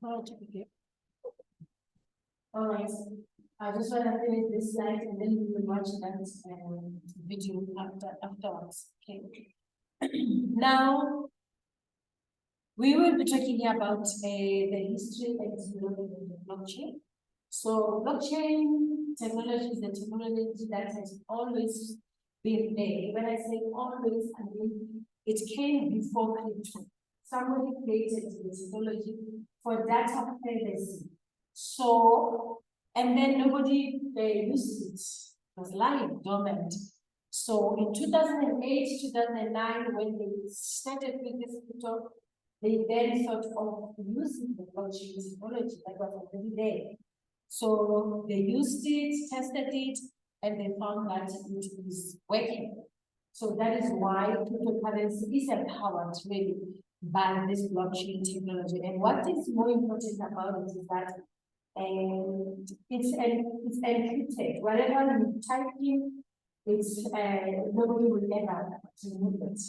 Okay. All right. I just want to finish this slide and then we will watch that video afterwards. Okay. Now, we will be talking here about the history and development of the blockchain. So, blockchain technology is the technology that has always been there. When I say always, I mean it came before crypto. Somebody created the technology for data privacy. So, and then nobody used it. It was lying dormant. So in 2008, 2009, when they started with this crypto, they then thought of using the blockchain technology that was already there. So they used it, tested it, and they found that it is working. So that is why cryptocurrency is empowered really by this blockchain technology. And what is more important about it is that it's encrypted. Whatever you type in, it's nobody will ever remove it.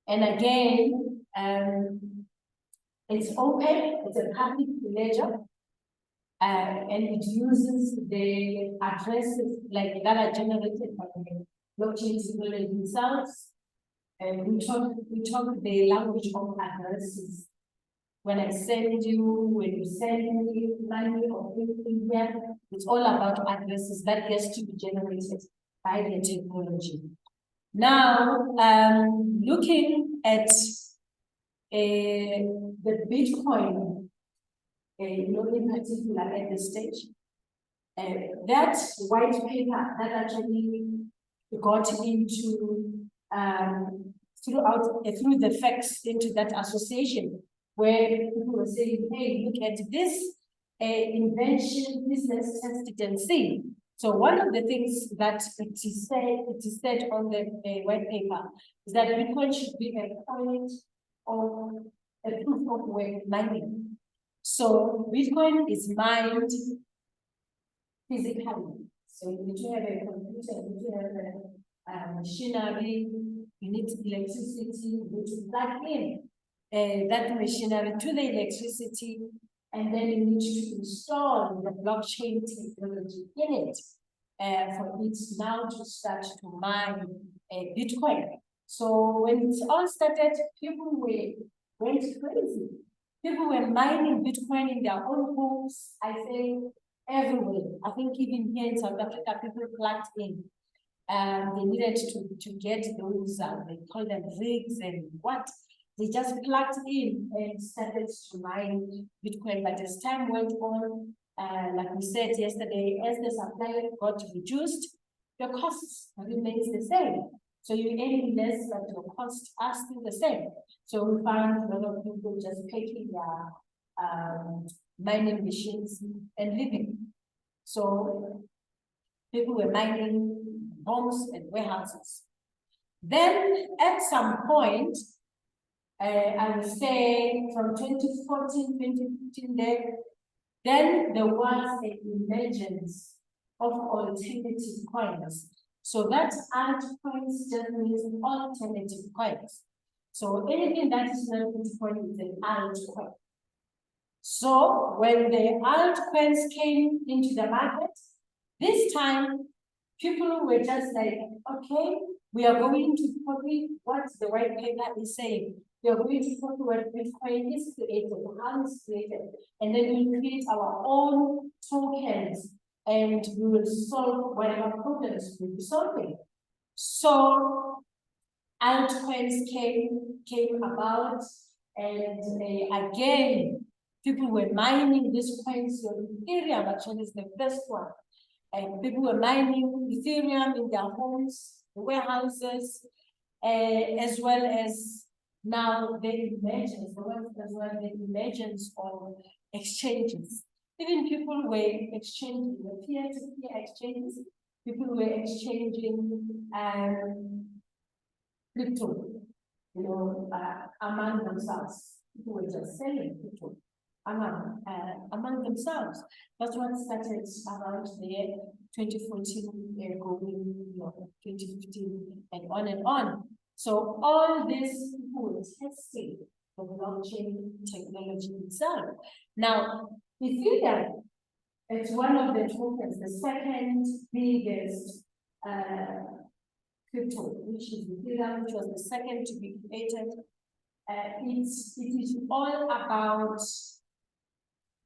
And again, it's open. It's a public ledger. And it uses the addresses like that are generated by the blockchain technology themselves. And we talk the language of addresses. When I send you, when you send me money or anything here, it's all about addresses that gets to be generated by the technology. Now, looking at the Bitcoin, in particular at this stage, that white paper that actually got into through the facts into that association, where people were saying, hey, look at this invention, let's test it and see. So one of the things that it is said on the white paper is that Bitcoin should be a point of a proof of work mining. So Bitcoin is mined physically. So you need to have a computer, you need to have a machinery, you need electricity, you need to plug in that machinery to the electricity, and then you need to install the blockchain technology in it for it now to start to mine Bitcoin. So when it all started, people went crazy. People were mining Bitcoin in their own homes, I think, everywhere. I think even here in South Africa, people plugged in. They needed to get those, they call them rigs and what. They just plugged in and started to mine Bitcoin. But as time went on, like we said yesterday, as the supply got reduced, the costs remains the same. So you earn less, but your costs are still the same. So we found a lot of people just taking their mining machines and living. So people were mining homes and warehouses. Then at some point, I would say from 2014, 2015 then there was an emergence of alternative coins. So that altcoins just means alternative coins. So anything that is not Bitcoin is an altcoin. So when the altcoins came into the market, this time people were just like, okay, we are going to copy what the white paper is saying. We are going to copy what Bitcoin is created, how it's created, and then we'll create our own tokens and we will solve whatever problems we'll be solving. So altcoins came about, and again, people were mining these coins. So Ethereum actually is the first one. And people were mining Ethereum in their homes, warehouses, as well as now the emergence of exchanges. Even people were exchanging the peer-to-peer exchanges. People were exchanging crypto, among themselves. People were just selling crypto among themselves. That's what started around the year 2014, going 2015, and on and on. So all these people were testing the blockchain technology itself. Now, Ethereum, it's one of the tokens, the second biggest crypto, which is Ethereum, which was the second to be created. It is all about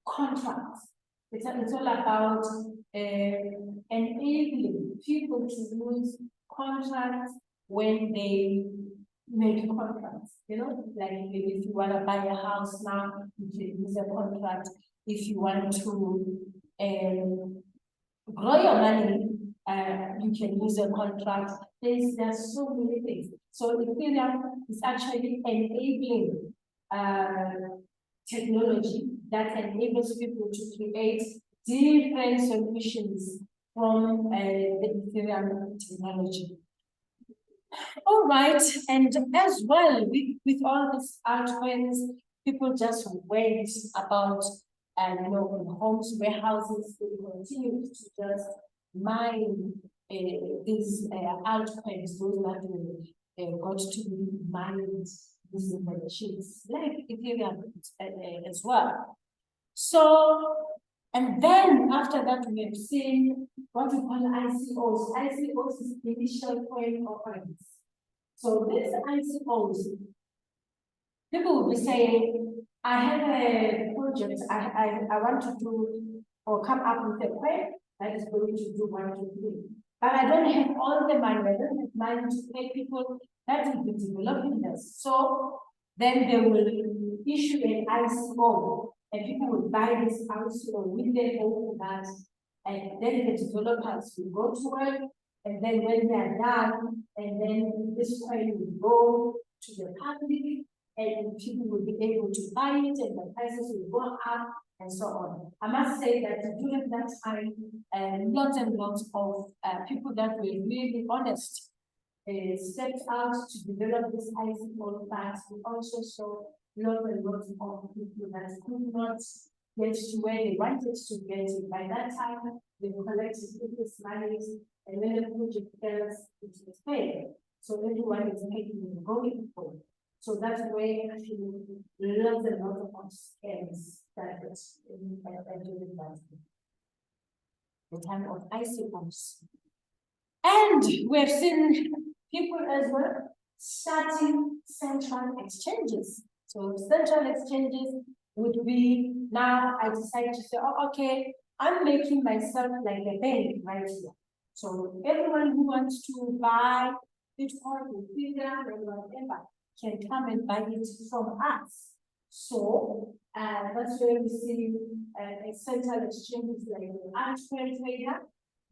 contracts. It's all about enabling people to use contracts when they make contracts. You know, like if you want to buy a house now, you can use a contract. If you want to grow your money, you can use a contract. There's so many things. So Ethereum is actually enabling technology that enables people to create different solutions from the Ethereum technology. All right, and as well, with all these altcoins, people just went about, you know, in homes, warehouses, they continue to just mine these altcoins, those that got to be mined using the machines, like Ethereum as well. So, and then after that, we have seen what we call ICOs. ICOs is initial coin offerings. So these ICOs, people will be saying, I have a project, I want to do or come up with a coin that is going to do 1, 2, 3. But I don't have all the money, I don't have money to pay people that will be developing this. So then they will issue an ICO, and people will buy this ICO with their own that, and then the developers will go to work, and then when they are done, and then this coin will go to the public, and people will be able to buy it, and the prices will go up, and so on. I must say that during that time, lots and lots of people that were really honest stepped out to develop this ICO plans. We also saw lots and lots of people that could not get to where they wanted to get to. By that time, they collected people's money, and when the project fails, it was paid. So everyone is making and going for. So that's where actually lots and lots of scams started in the time of ICOs. And we've seen people as well starting central exchanges. So central exchanges would be, now I decide to say, oh, okay, I'm making myself like a bank right here. So everyone who wants to buy Bitcoin, Ethereum, and whatever can come and buy it from us. So that's where we see central exchanges like the altcoin trader.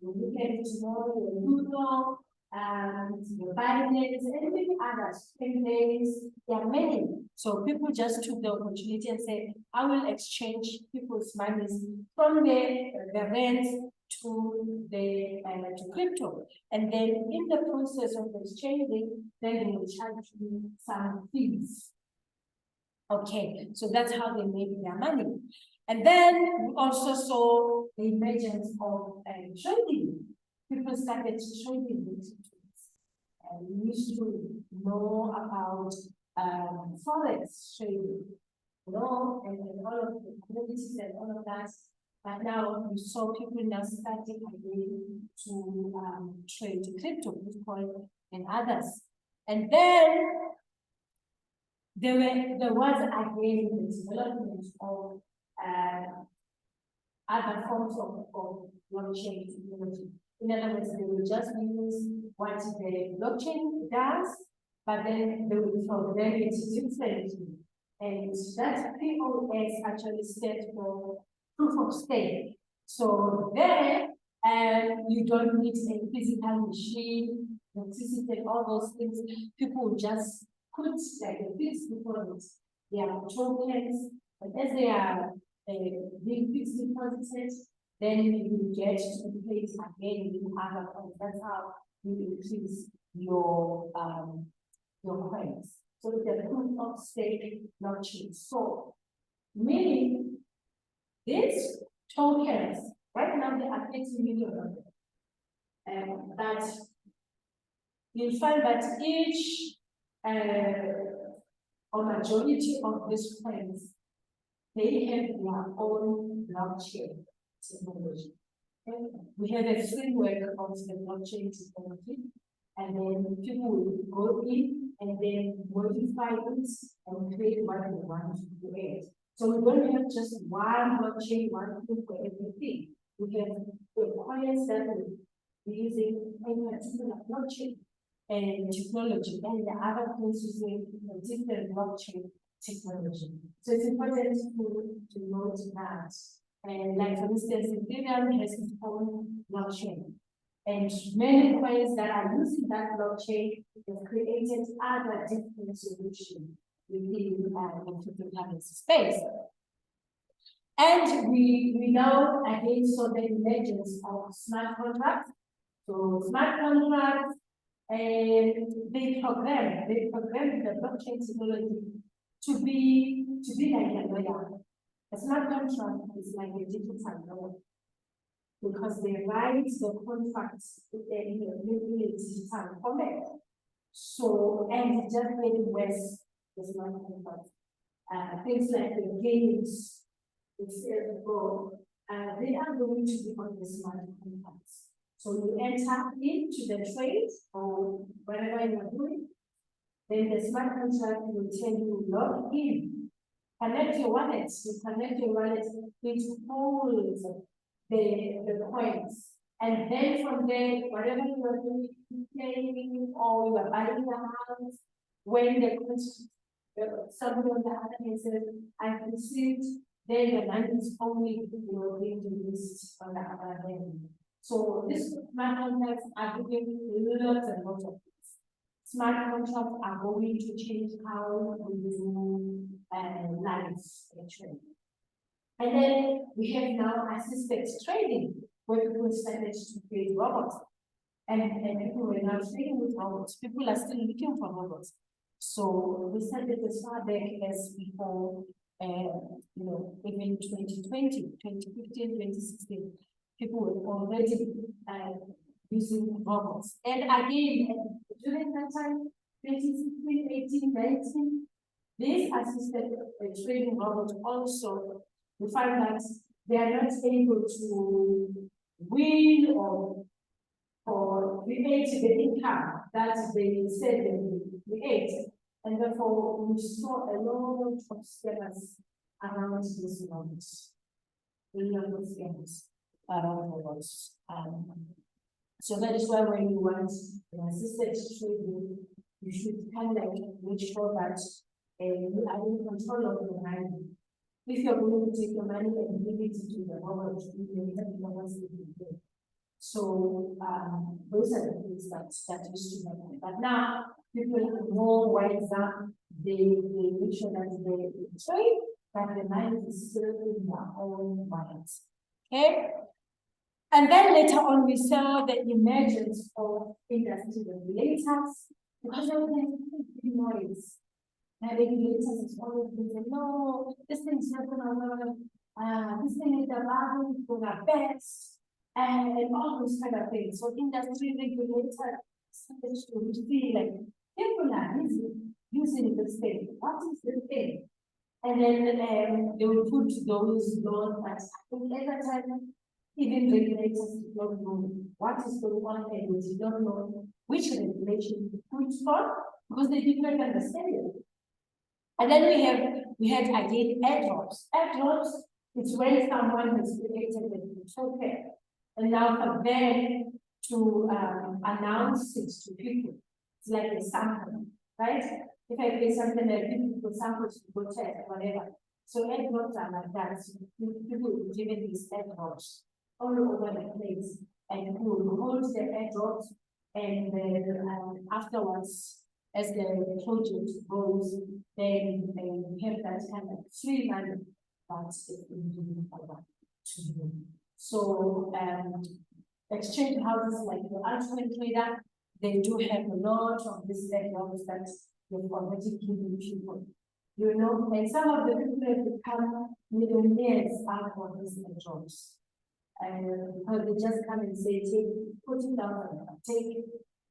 You look at it tomorrow, the Ludo, the Binance, and many others, there are many. So people just took the opportunity and said, I will exchange people's monies from the rent to the to crypto. And then in the process of exchanging, then they will charge you some fees. Okay, so that's how they make their money. And then we also saw the emergence of trading. People started trading with tools. We used to know about forex trading, you know, and all of the commodities and all of that. But now we saw people now starting again to trade crypto, Bitcoin, and others. And then there was again the development of other forms of blockchain technology. In other words, they will just use what the blockchain does, but then they will program it differently. And that POS actually stands for proof of stake. So there, you don't need a physical machine, electricity, and all those things. People will just put like a fixed deposit. They are tokens, but as they are being fixed deposited, then you get to the place again you have a coin. That's how you increase your coins. So it's a proof of stake blockchain. So meaning these tokens, right now there are 80 million of them. But you'll find that each or majority of these coins, they have their own blockchain technology. Okay? We have a framework of the blockchain technology, and then people will go in and then modify it and create what they want to create. So we don't have just one blockchain, one thing for everything. We have the coins that we're using any particular blockchain and technology, and the other things using a different blockchain technology. So it's important to note that. And like for instance, Ethereum has its own blockchain. And many coins that are using that blockchain have created other different solutions within the cryptocurrency space. And we now again saw the emergence of smart contracts. So smart contracts, and they program the blockchain technology to be like a lawyer. A smart contract is like a digital lawyer, because they write the contracts in a digital format. So, and just very worse, the smart contract. Things like the games, they are going to be on the smart contracts. So you enter into the trade or whatever you are doing, then the smart contract will tell you log in, connect your wallet, which holds the coins. And then from there, whatever you are doing, playing or you are buying the house, when the somebody on the other hand says, I've received, then the money is only going to list on the other hand. So this smart contracts are giving lots and lots of things. Smart contracts are going to change how we do lives actually. And then we have now assisted trading, where people started to create robots. And people were now trading with robots. People are still looking for robots. So we started as far back as before, even 2020, 2015, 2016. People were already using robots. And again, during that time, 2016, 18, 19, these assisted trading robots also, we find that they are not able to win or create the income that they said they would create. And therefore, we saw a lot of scammers around this moment. A lot of scammers around robots. So that is why when you want an assisted trading, you should kind of make sure that you are in control of your money. If you're going to take your money and give it to the robot, you can have the ones that you do. So those are the things that used to happen. But now people are more wiser. They make sure that they trade, but the money is still in their own minds. Okay. And then later on, we saw the emergence of industry regulators, because of the noise. And regulators is always been no, this thing is not gonna work, this thing is allowed for our best, and all those kind of things. So industry regulators started to feel like people are using this thing. What is the thing? And then they will put those laws that at that time, even regulators did not know what is going on, and they did not know which regulation to put for, because they did not understand it. And then we had again airdrops. Airdrops is when someone has created a token, and now for them to announce it to people. It's like a sample, right? If I pay something, I give people samples to go test, whatever. So airdrops are like that. So people will give these airdrops all over the place, and people will hold the airdrops, and then afterwards, as the project grows, then they have that kind of free money that's to do. So exchange houses like the altcoin trader, they do have a lot of these airdrops that they've already given people. You know, and some of the people have become millionaires out of these airdrops. Because they just come and say, take $40,000, take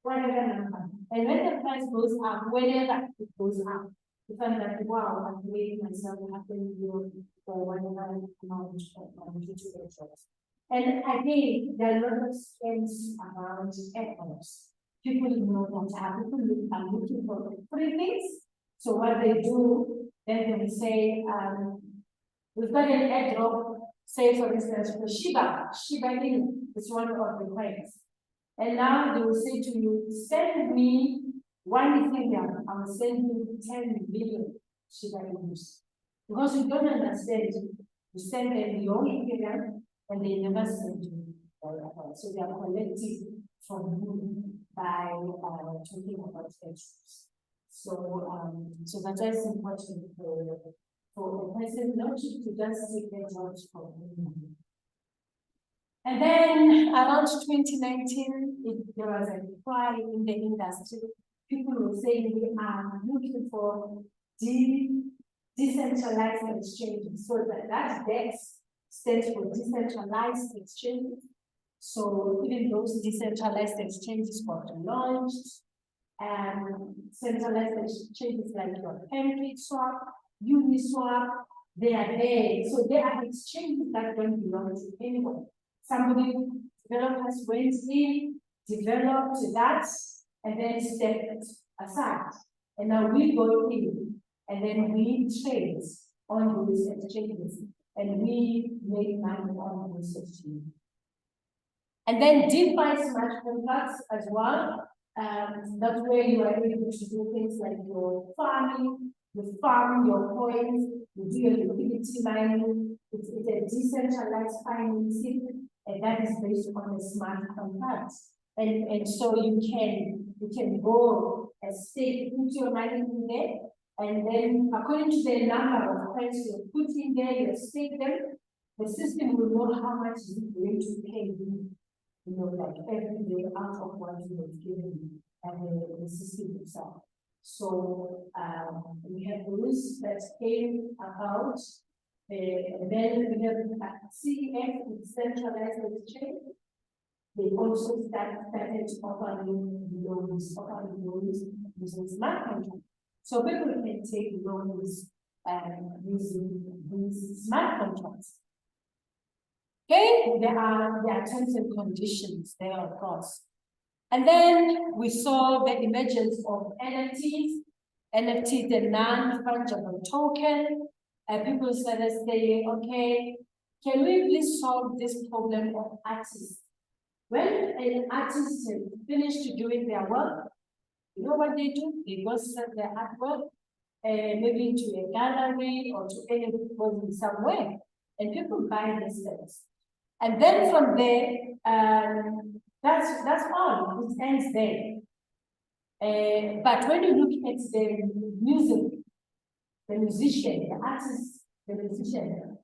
whatever number. And when the price goes up, whenever it goes up, If I'm like, wow, I'm creating myself happy here for whatever amount of money to the jobs. And again, there are a lot of things around efforts. People know that people are looking for free things. So what they do, then they will say, we've got an airdrop, say for instance, for Shiba Inu is one of the coins. And now they will say to you, send me 1 Ethereum, I will send you 10 million Shiba Inus. Because you don't understand, you send them your Ethereum and they never send you. So they are collecting from you by talking about extras. So that is important for a person not to just take their jobs from you. And then around 2019, there was a cry in the industry. People were saying we are looking for decentralized exchanges. So that DEX stands for decentralized exchanges. So even those decentralized exchanges got launched, and centralized exchanges like your PancakeSwap, Uniswap, they are there. So they are exchanges that don't belong to anyone. Somebody, developers went in, developed that, and then stepped aside. And now we go in, and then we trade on those exchanges, and we make money on those exchanges. And then DeFi smart contracts as well. That's where you are able to do things like your farming, you farm your coins, you do your liquidity mining. It's a decentralized financing, and that is based on a smart contract. And so you can go and stake, put your money in there, and then according to the number of coins you put in there, you stake them, the system will know how much is going to pay you. Like every day out of what you have given and the system itself. So we have rules that came about, and then we have CEF with centralized exchange. They also started offering loans using smart contracts. So people can take loans using these smart contracts. Okay, there are terms and conditions there, of course. And then we saw the emergence of NFTs. NFT, the non-fungible token. People started saying, okay, can we please solve this problem of artists? When an artist is finished doing their work, you know what they do? They go sell their artwork, maybe to a gallery or to anybody somewhere, and people buy these things. And then from there, that's all. It ends there. But when you look at the music, the musician, the artist, the musician,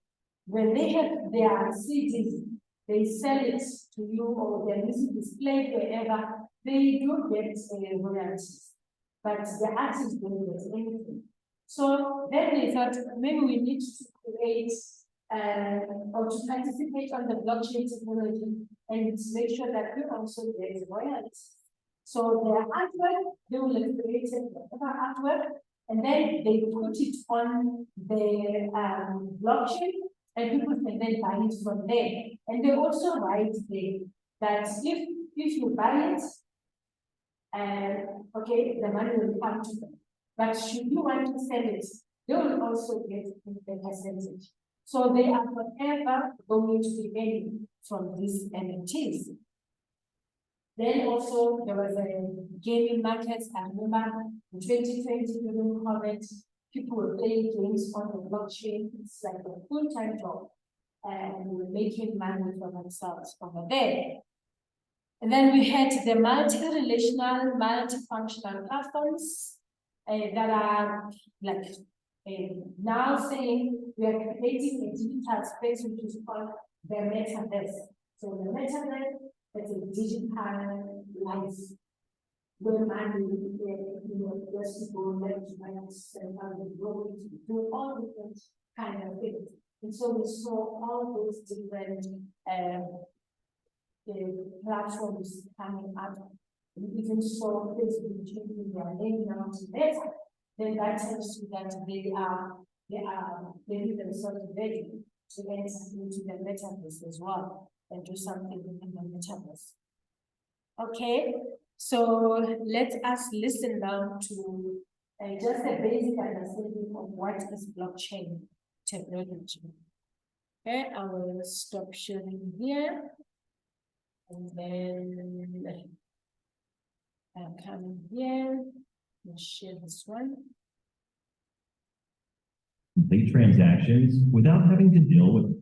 when they have their CDs, they sell it to you, or their music is played wherever, they do get royalties. But the artists don't get anything. So then they thought maybe we need to create or to participate on the blockchain technology and make sure that we also get royalties. So their artwork, they will have created whatever artwork, and then they put it on the blockchain, and people can then buy it from there. And they also write there that if you buy it, okay, the money will come to them. But should you want to sell it, they will also get the percentage. So they are forever going to be gaining from these NFTs. Then also there was a gaming market. I remember in 2020 during COVID, people were playing games on the blockchain. It's like a full-time job, and we were making money for themselves over there. And then we had the multi-relational, multi-functional platforms that are like now saying we are creating a digital space which is called the metaverse. So the metaverse is a digital life where money, just go left to right and grow to do all different kind of things. And so we saw all those different platforms coming out. We even saw Facebook changing their name now to Meta. then that tells you that they feel themselves ready to enter into the metaverse as well and do something in the metaverse. Okay, so let us listen now to just a basic understanding of what is blockchain technology. Okay, I will stop sharing here. And then I'm coming here and share this one. Complete transactions without having to deal with.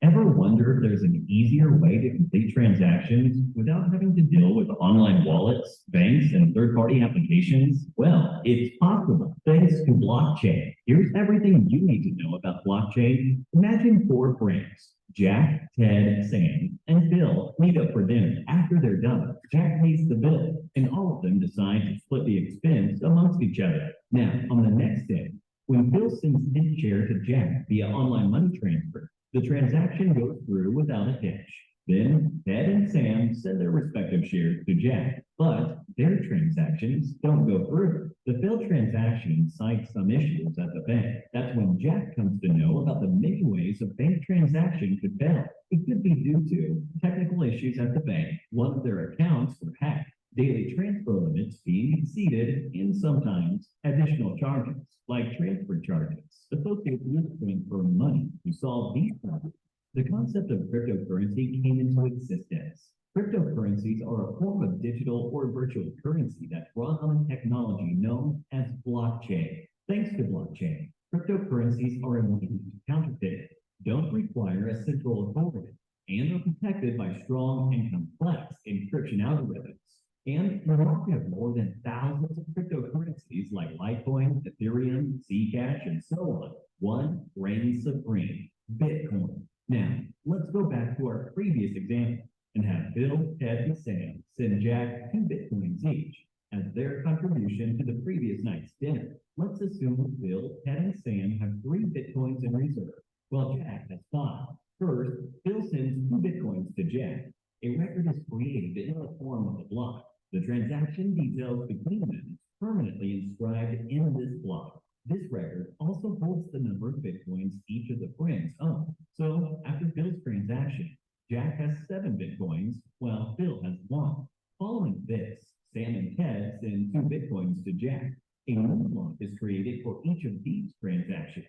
Ever wonder if there's an easier way to complete transactions without having to deal with online wallets, banks, and third-party applications? Well, it's possible thanks to blockchain. Here's everything you need to know about blockchain. Imagine 4 friends. Jack, Ted, Sam, and Bill meet up for dinner. After they're done, Jack pays the bill, and all of them decide to split the expense amongst each other. Now, on the next day, when Bill sends his share to Jack via online money transfer, the transaction goes through without a hitch. Then Ted and Sam send their respective shares to Jack, but their transactions don't go through. The failed transaction cites some issues at the bank. That's when Jack comes to know about the many ways a bank transaction could fail. It could be due to technical issues at the bank, one of their accounts were hacked, daily transfer limits being exceeded, and sometimes additional charges, like transfer charges, associated with transferring money. To solve these problems, the concept of cryptocurrency came into existence. Cryptocurrencies are a form of digital or virtual currency that runs on technology known as blockchain. Thanks to blockchain, cryptocurrencies are immune to counterfeiting, don't require a central authority, and are protected by strong and complex encryption algorithms. And we have more than thousands of cryptocurrencies like Litecoin, Ethereum, Zcash, and so on. One reigns supreme, Bitcoin. Now, let's go back to our previous example and have Bill, Ted, and Sam send Jack 2 Bitcoins each as their contribution to the previous night's dinner. Let's assume Bill, Ted, and Sam have 3 Bitcoins in reserve, while Jack has 5. First, Bill sends 2 Bitcoins to Jack. A record is created in the form of a block. The transaction details between them is permanently inscribed in this block. This record also holds the number of Bitcoins each of the friends own. So after Bill's transaction, Jack has 7 Bitcoins, while Bill has 1. Following this, Sam and Ted send 2 Bitcoins to Jack. A new block is created for each of these transactions.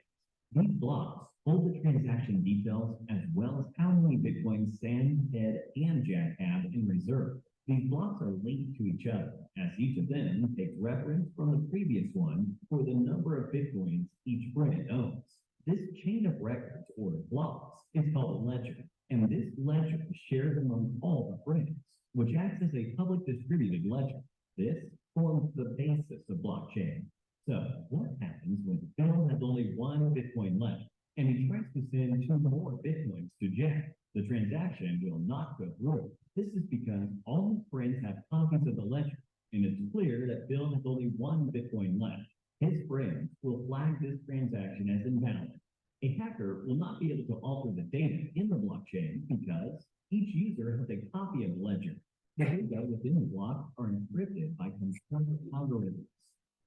These blocks hold the transaction details as well as how many Bitcoins Sam, Ted, and Jack have in reserve. These blocks are linked to each other, as each of them takes reference from the previous one for the number of Bitcoins each friend owns. This chain of records, or blocks, is called a ledger, and this ledger is shared among all the friends, which acts as a public distributed ledger. This forms the basis of blockchain. So, what happens when Bill has only 1 Bitcoin left, and he tries to send 2 more Bitcoins to Jack? The transaction will not go through. This is because all his friends have copies of the ledger, and it's clear that Bill has only 1 Bitcoin left. His friends will flag this transaction as invalid. A hacker will not be able to alter the data in the blockchain because each user has a copy of the ledger. The data within the block are encrypted by controlled algorithms.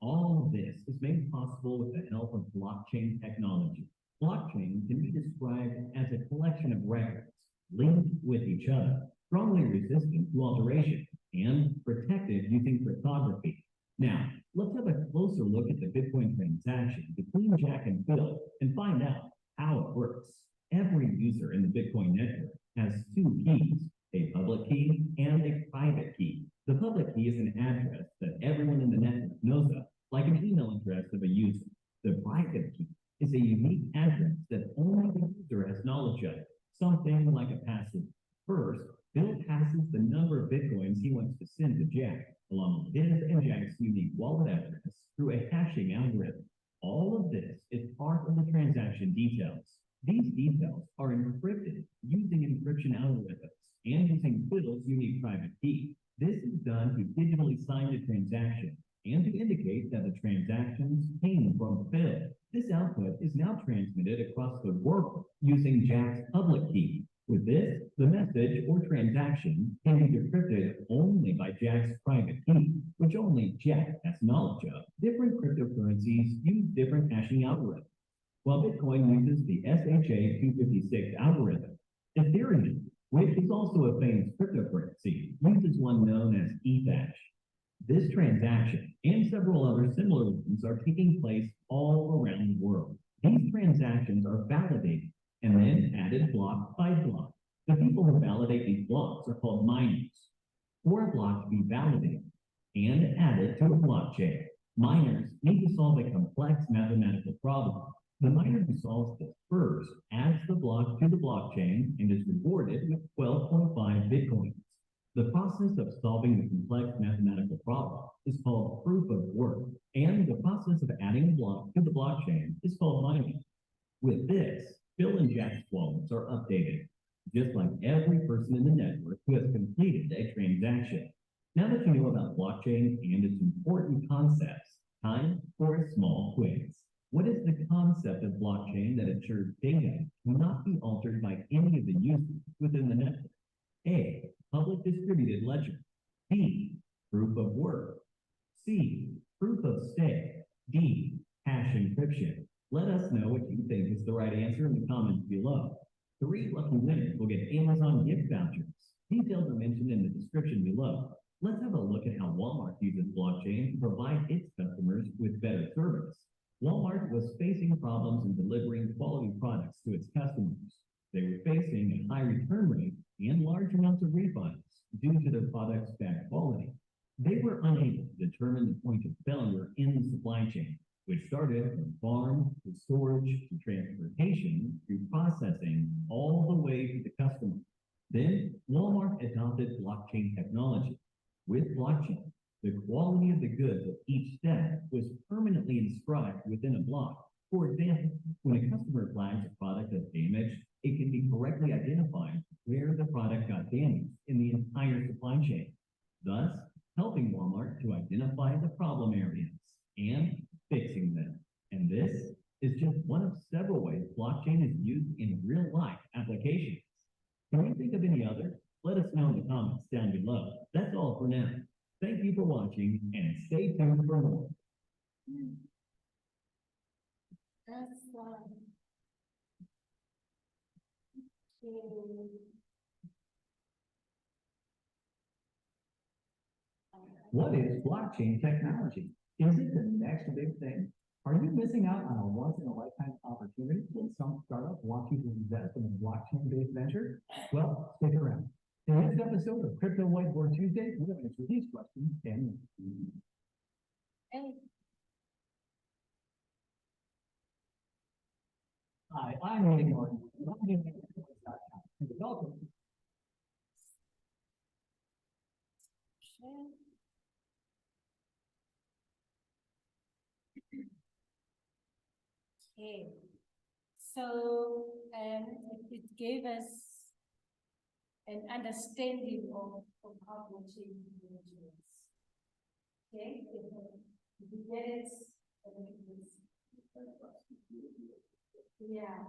All of this is made possible with the help of blockchain technology. Blockchain can be described as a collection of records linked with each other, strongly resistant to alteration, and protected using cryptography. Now, let's have a closer look at the Bitcoin transaction between Jack and Bill and find out how it works. Every user in the Bitcoin network has 2 keys, a public key and a private key. The public key is an address that everyone in the network knows of, like an email address of a user. The private key is a unique address that only the user has knowledge of, something like a password. First, Bill passes the number of Bitcoins he wants to send to Jack, along with his and Jack's unique wallet address, through a hashing algorithm. All of this is part of the transaction details. These details are encrypted using encryption algorithms and using Bill's unique private key. This is done to digitally sign the transaction and to indicate that the transactions came from Bill. This output is now transmitted across the world using Jack's public key. With this, the message or transaction can be decrypted only by Jack's private key, which only Jack has knowledge of. Different cryptocurrencies use different hashing algorithms. While Bitcoin uses the SHA-256 algorithm, Ethereum, which is also a famous cryptocurrency, uses one known as Ethash. This transaction and several other similar ones are taking place all around the world. These transactions are validated and then added block by block. The people who validate these blocks are called miners. For a block to be validated and added to a blockchain, miners need to solve a complex mathematical problem. The miner who solves this first adds the block to the blockchain and is rewarded with 12.5 Bitcoins. The process of solving the complex mathematical problem is called proof of work, and the process of adding a block to the blockchain is called mining. With this, Bill and Jack's wallets are updated, just like every person in the network who has completed a transaction. Now that you know about blockchain and its important concepts, time for a small quiz. What is the concept of blockchain that ensures data cannot be altered by any of the users within the network? A, public distributed ledger. B, proof of work. C, proof of stake. D, hash encryption. Let us know what you think is the right answer in the comments below. 3 lucky winners will get Amazon gift vouchers. Details are mentioned in the description below. Let's have a look at how Walmart uses blockchain to provide its customers with better service. Walmart was facing problems in delivering quality products to its customers. They were facing a high return rate and large amounts of refunds due to their products' bad quality. They were unable to determine the point of failure in the supply chain, which started from farm to storage to transportation to processing all the way to the customer. Then Walmart adopted blockchain technology. With blockchain, the quality of the goods at each step was permanently inscribed within a block. For example, when a customer flags a product as damaged, it can be correctly identified where the product got damaged in the entire supply chain, thus helping Walmart to identify the problem areas and fixing them. And this is just one of several ways blockchain is used in real-life applications. Can you think of any others? Let us know in the comments down below. That's all for now. Thank you for watching and stay tuned for more. That's What is blockchain technology? Is it the next big thing? Are you missing out on a once-in-a-lifetime opportunity when some startup wants you to invest in a blockchain-based venture? Well, stick around. In this episode of Crypto Whiteboard Tuesday, we're going to answer these questions and Hi, I'm Nick Martin. Welcome. Okay, so it gave us an understanding of how blockchain works. Okay, if you get it, yeah.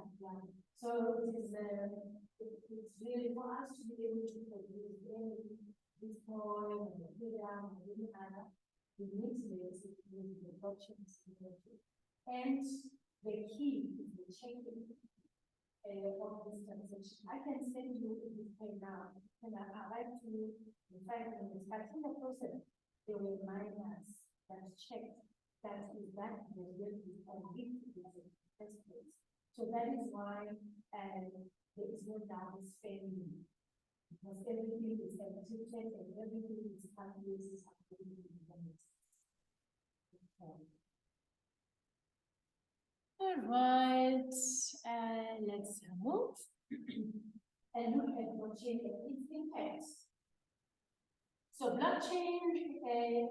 So it is it's really for us to be able to produce any Bitcoin or Ethereum or any other, we need to be able to use the blockchain technology. And the key is the checking of this transaction. I can send you a Bitcoin now, and I like to in 5 minutes, but in the process, they will remind us that check that is that the real Bitcoin if it is in the first place. So that is why there is no doubt spending. Because everything is executed and everything is calculated according to the limits. All right, let's move and look at blockchain and its impacts. So blockchain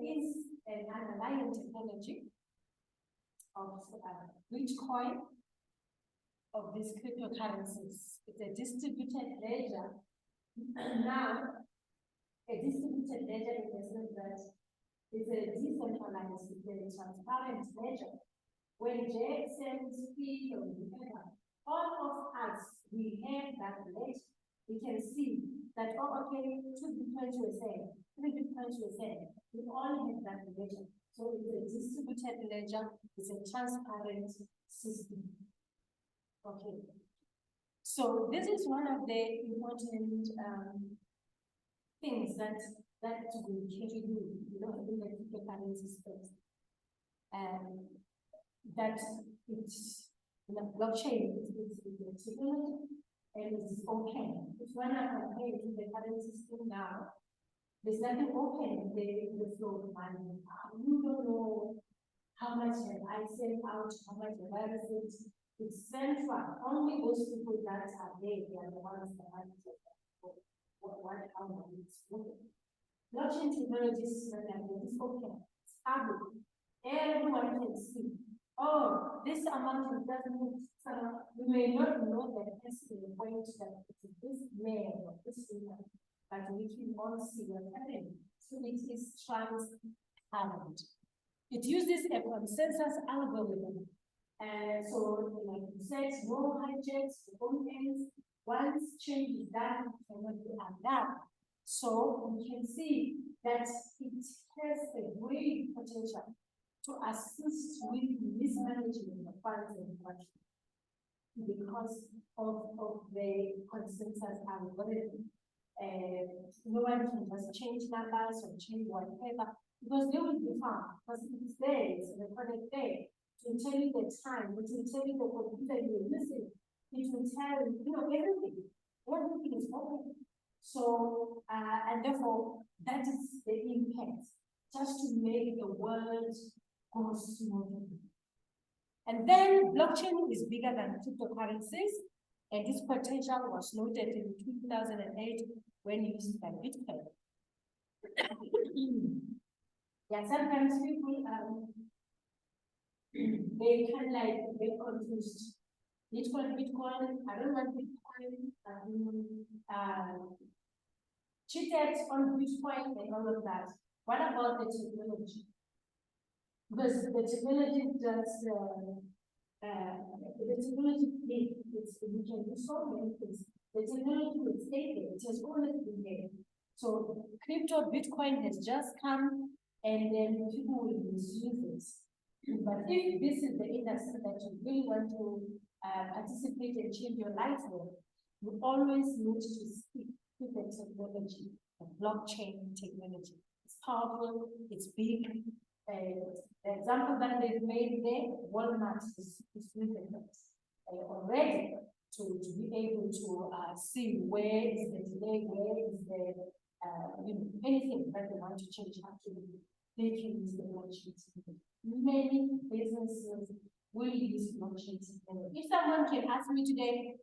is an underlying technology of Bitcoin, of these cryptocurrencies. It's a distributed ledger. Now, a distributed ledger in the sense that it's a decentralized, it's a transparent ledger. When Jack sends P or whatever, all of us, we have that ledger. we can see that, oh, okay, 2 Bitcoins were saying, 3 Bitcoins were saying, we all have that ledger. So it's a distributed ledger, it's a transparent system. Okay. So this is one of the important things that we usually do, you know, in the cryptocurrency space. And that it's, you know, blockchain is secure and it's open. If one are compared to the current system now, there's nothing open in the flow of money. You don't know how much have I sent out, how much have I received. It's central. Only those people that are there, they are the ones that have how money is moving. Blockchain technology is open, it's public. Everyone can see. Oh, this amount of doesn't. We may not know the estimate point that it's this man or this woman, but we can all see what's happening. So it is transparent. It uses a consensus algorithm. And so, like you said, no hijacks, no ends. Once change is done, it cannot be undone. So we can see that it has a great potential to assist with mismanagement of funds and production because of the consensus algorithm. No one can just change numbers or change whatever because they will be found because it's there, it's recorded there. To tell you the time, it will tell you the computer you're using, it will tell you, you know, everything. Everything is open. So, and therefore, that is the impact, just to make the world go smoothly. And then blockchain is bigger than cryptocurrencies, and this potential was noted in 2008 when used by Bitcoin. Yeah, sometimes people they kind of like get confused. Bitcoin, I don't want Bitcoin, cheated on Bitcoin and all of that. What about the technology? Because the technology just, the technology, we can do so many things. The technology will stay there, it has always been there. So crypto Bitcoin has just come and then people will misuse it. But if this is the industry that you really want to participate and change your life with, you always need to speak with the technology, the blockchain technology. It's powerful, it's big. The example that they've made there, Walmart is with already to be able to see where is the delay, where is the you know, anything that they want to change actually, they can use the blockchain technology. Many businesses will use blockchain technology. If someone can ask me today,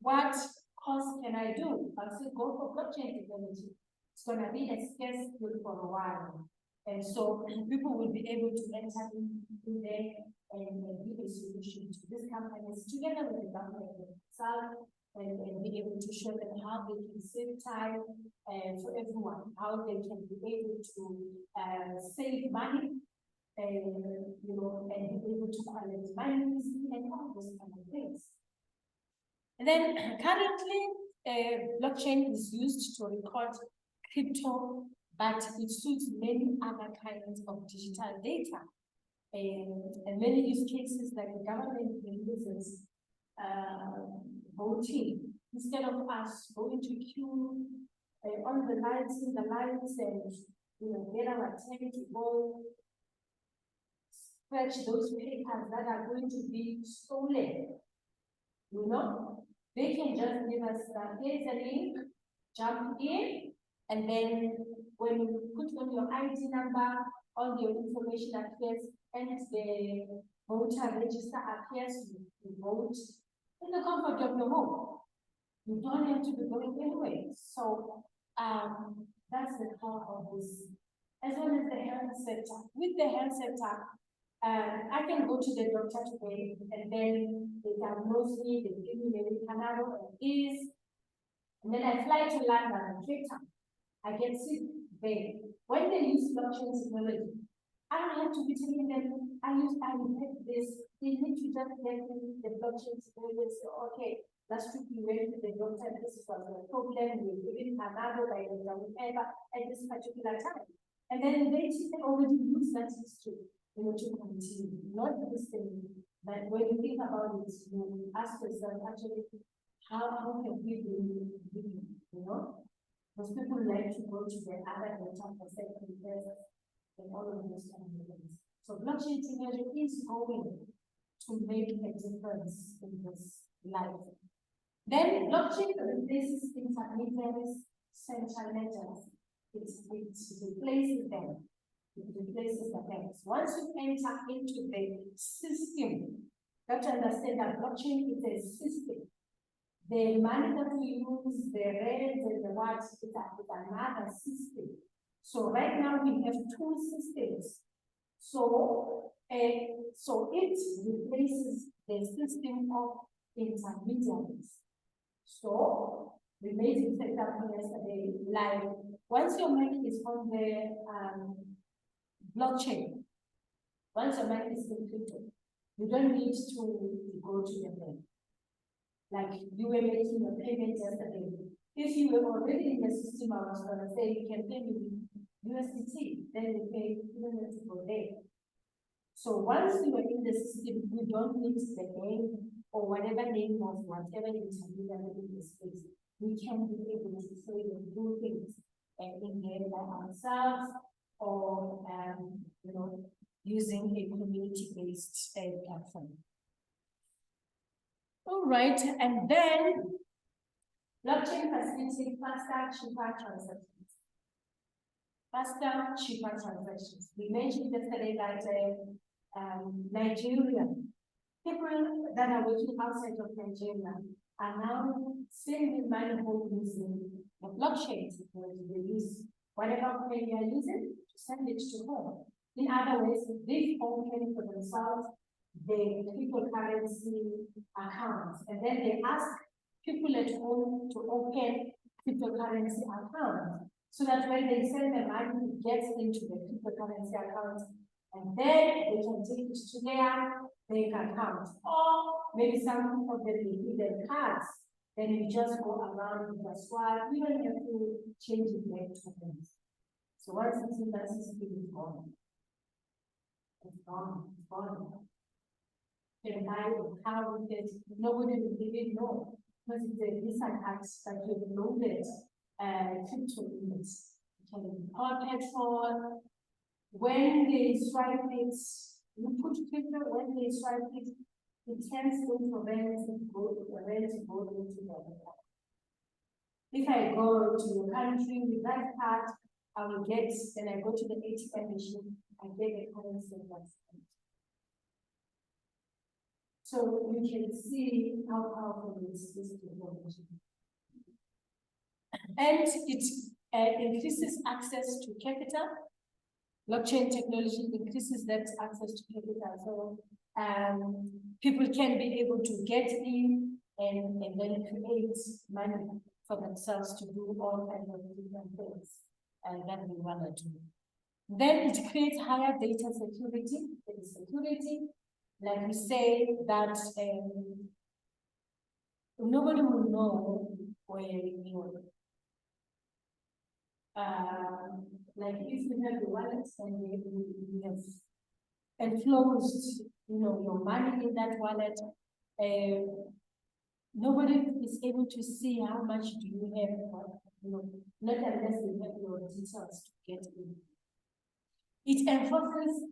what course can I do? I'll say go for blockchain technology. It's gonna be a scarce skill for a while. And so people will be able to enter in there and give a solution to these companies together with the government itself and be able to show them how they can save time for everyone, how they can be able to save money, you know, and be able to collect money and all those kind of things. And then currently, blockchain is used to record crypto, but it suits many other kinds of digital data. And many use cases like the government uses voting. Instead of us going to queue on the lines, in the lines, and you know, get our time to go fetch those papers that are going to be stolen. You know, they can just give us here's a link, jump in, and then when you put on your ID number, all your information appears, and the voter register appears, you vote in the comfort of your home. You don't have to be going anywhere. So that's the power of this. As well as the health sector. With the health sector, I can go to the doctor today, and then they diagnose me, they give me maybe Canaro and this, and then I fly to London and Cape Town. I get sick there. When they use blockchain technology, I don't have to be telling them, I have this, they need to just get me the blockchain experience, okay, last week we went to the doctor, this was a problem, we giving another by whatever at this particular time. And then they already use that history, to continue, not listening, but when you think about it, you ask yourself, actually, how have we been living, Because people like to go to the other data for second first and all of those kind of things. So blockchain technology is going to make a difference in this life. Then blockchain replaces intermediaries, central ledgers. It replaces them. It replaces the banks. Once you enter into the system, you have to understand that blockchain is a system. The money that we use, the rands and the watts, is another system. So right now we have two systems. So it replaces the system of intermediaries. So we made it example yesterday, like once your money is on the blockchain, once your money is in crypto, you don't need to go to the bank. Like you were making a payment yesterday. If you were already in the system, I was going to say you can pay me USDT, then you pay, you don't have to go there. So once you are in the system, you don't need the name or whatever name of whatever intermediary in the space. We can be able to say and do things in there by ourselves or using a community-based platform. All right, and then blockchain facilitates faster, cheaper transactions. Faster, cheaper transactions. We mentioned yesterday that Nigeria, people that are working outside of Nigeria are now sending money home using the blockchain technology. They use whatever coin they are using to send it to home. In other words, they open for themselves the cryptocurrency accounts, and then they ask people at home to open cryptocurrency accounts so that when they send the money, it gets into the cryptocurrency account, and then they can take it to their bank account. Or maybe some of them need their cards, then you just go around with the swap, you don't have to change it back to them. So once it's in that system, it's gone. It's gone, it's gone. And how we get, nobody will even know, because it's a recent act that you've loaded crypto units. It can be called petrol. When they swipe it, you put crypto, when they swipe it, it tends to prevent go into the account. If I go to your country with that card, I will get, then I go to the ATM machine, I get a currency in that account. So you can see how powerful this technology. And it increases access to capital. Blockchain technology increases that access to capital. So people can be able to get in and then create money for themselves to do all kinds of different things that we want to do. Then it creates higher data security. Like we say that nobody will know where you're. Like if you have the wallets and you have enclosed, your money in that wallet, nobody is able to see how much do you have, not unless you have your details to get in. It enforces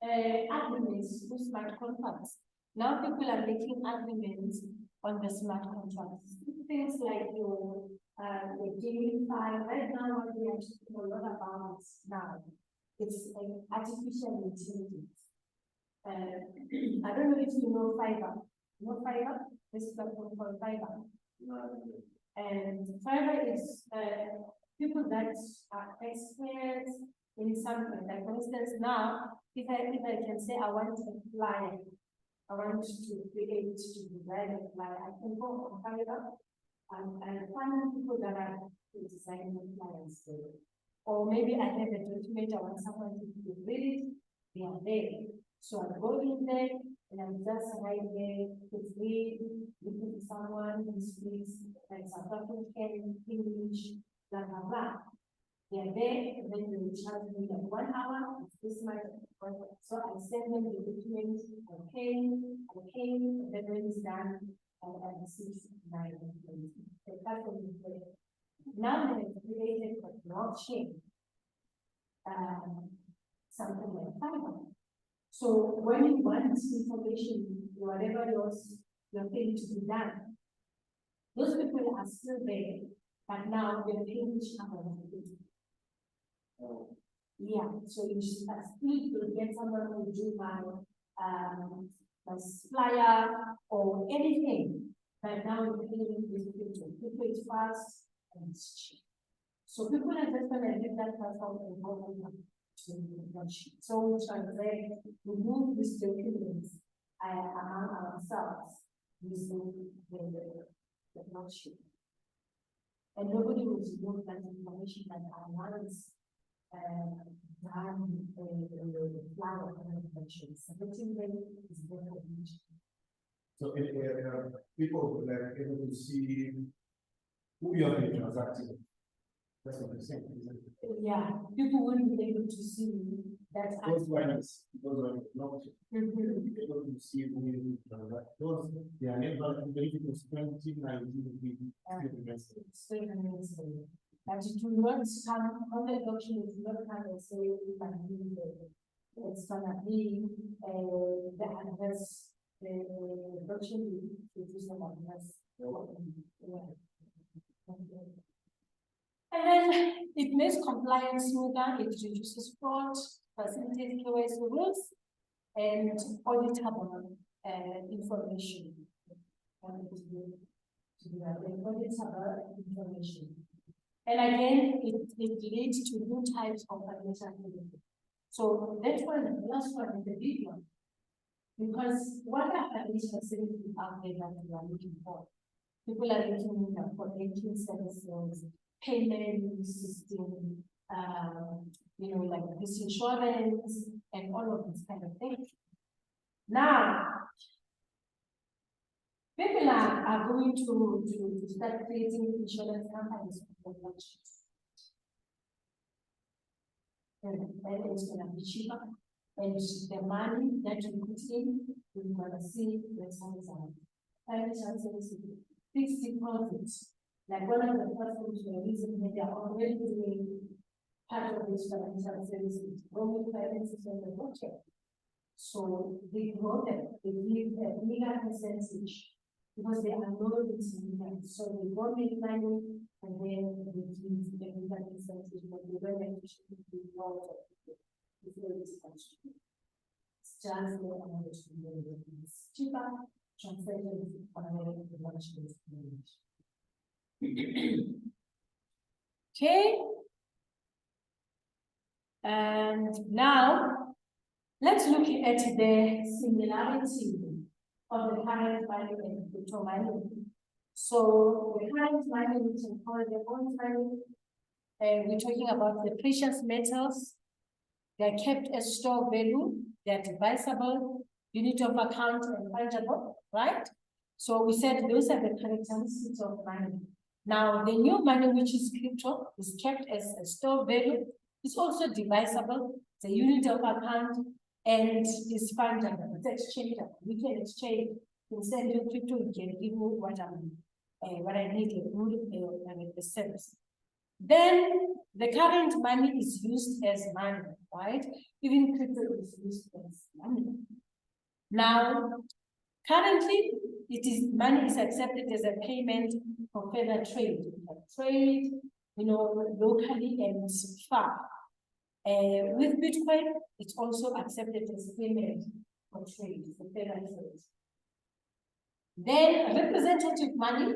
agreements with smart contracts. Now people are making agreements on the smart contracts. Things like your gamify. Right now, what we are talking a lot about now, it's artificial intelligence. I don't know if you know Fiverr. You know Fiverr? This platform called Fiverr. And Fiverr is people that are experts in something. Like for instance, now, if I can say I want a flyer, I want to create, to design a flyer, I can go on Fiverr and find people that are designing flyers. Or maybe I have a document, I want someone to read it, They are there. So I go in there and I'm just right there, it's me, looking to someone who speaks like South African, English, blah, blah, blah. They are there, and then they will charge me like 1 hour, it's this much. So I send them the documents, okay, and then when it's done, and 6, 9, and 10. So that's what we play. Now they have created a blockchain, something like Fiverr. So when you want this information, whatever else you're paying to be done, those people are still there, but now they're paying each other. Yeah, so you should still get someone who do my flyer or anything, but now you're paying with people. People is fast and it's cheap. So people are just gonna get that platform and go on to the budget. So we translate, we move these documents among ourselves using the budget. And nobody will know that information that I once done the flower convention. Submitting them is very important. So people would like able to see who you are transacting. That's what I'm saying. Yeah, people wouldn't be able to see that. Those ones not able to see who you transact. Those they are never able to spend 19 But it will not come on the document, it will not come and say we can do it. It's gonna be the address, the document with the address. And then it makes compliance smoother, it reduces fraud, facilitates KYC rules, and auditable information. Auditable information. And again, it leads to new types of financial activity. So that one, the last one is the big one. Because what are financial services out there that we are looking for? People are looking for banking services, payment system, like this insurance and all of this kind of things. Now, people are going to start creating insurance companies for merchants. And it's going to be cheaper. And the money that you put in, you're going to see the results of financial services, fixed deposits. Like one of the first things we're using, they are already doing part of this financial services, only finances on the budget. So they grow them, they give a bigger percentage because they are low risk. So they go make money and then they give the bigger percentage, but they don't actually do more of it. It's just more amount it's cheaper, translated on a much Okay. And now let's look at the similarity of the current value and crypto money. So the current money, we can call the old money, and we're talking about the precious metals. They're kept as store value, they're divisible, unit of account and fungible, right? So we said those are the characteristics of money. Now, the new money, which is crypto, is kept as a store value. It's also divisible, it's a unit of account, and is fungible, it's exchangeable. We can exchange, instead of crypto, we can give you what I need, a good and a service. Then the current money is used as money, right? Even crypto is used as money. Now, currently, money is accepted as a payment for further trade. Trade, locally and far. With Bitcoin, it's also accepted as payment for trade, for further trade. Then representative money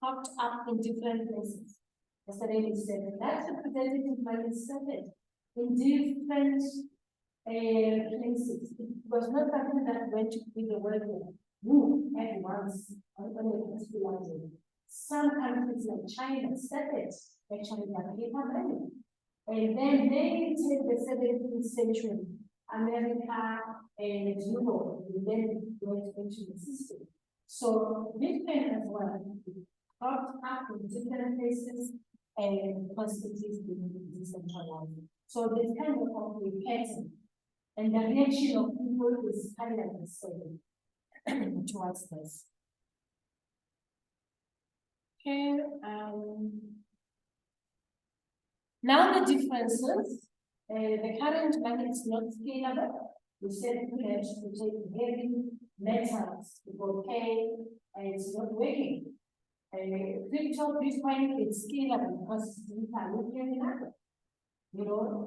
popped up in different places. Yesterday we said that representative money is settled in different places. It was not something that went to be the world at once on some countries like China settled actually their paper money. And then they take the 17th century America, and Europe, and then went into the system. So Bitcoin as well, got up in different places and constitutes the decentralized. So there's kind of a pattern, and the reaction of people is kind of the same towards this. Okay, now the differences, the current money is not scalable. We said we have to take heavy metals to go pay, and it's not working. Crypto Bitcoin is scalable because it's digital, you know,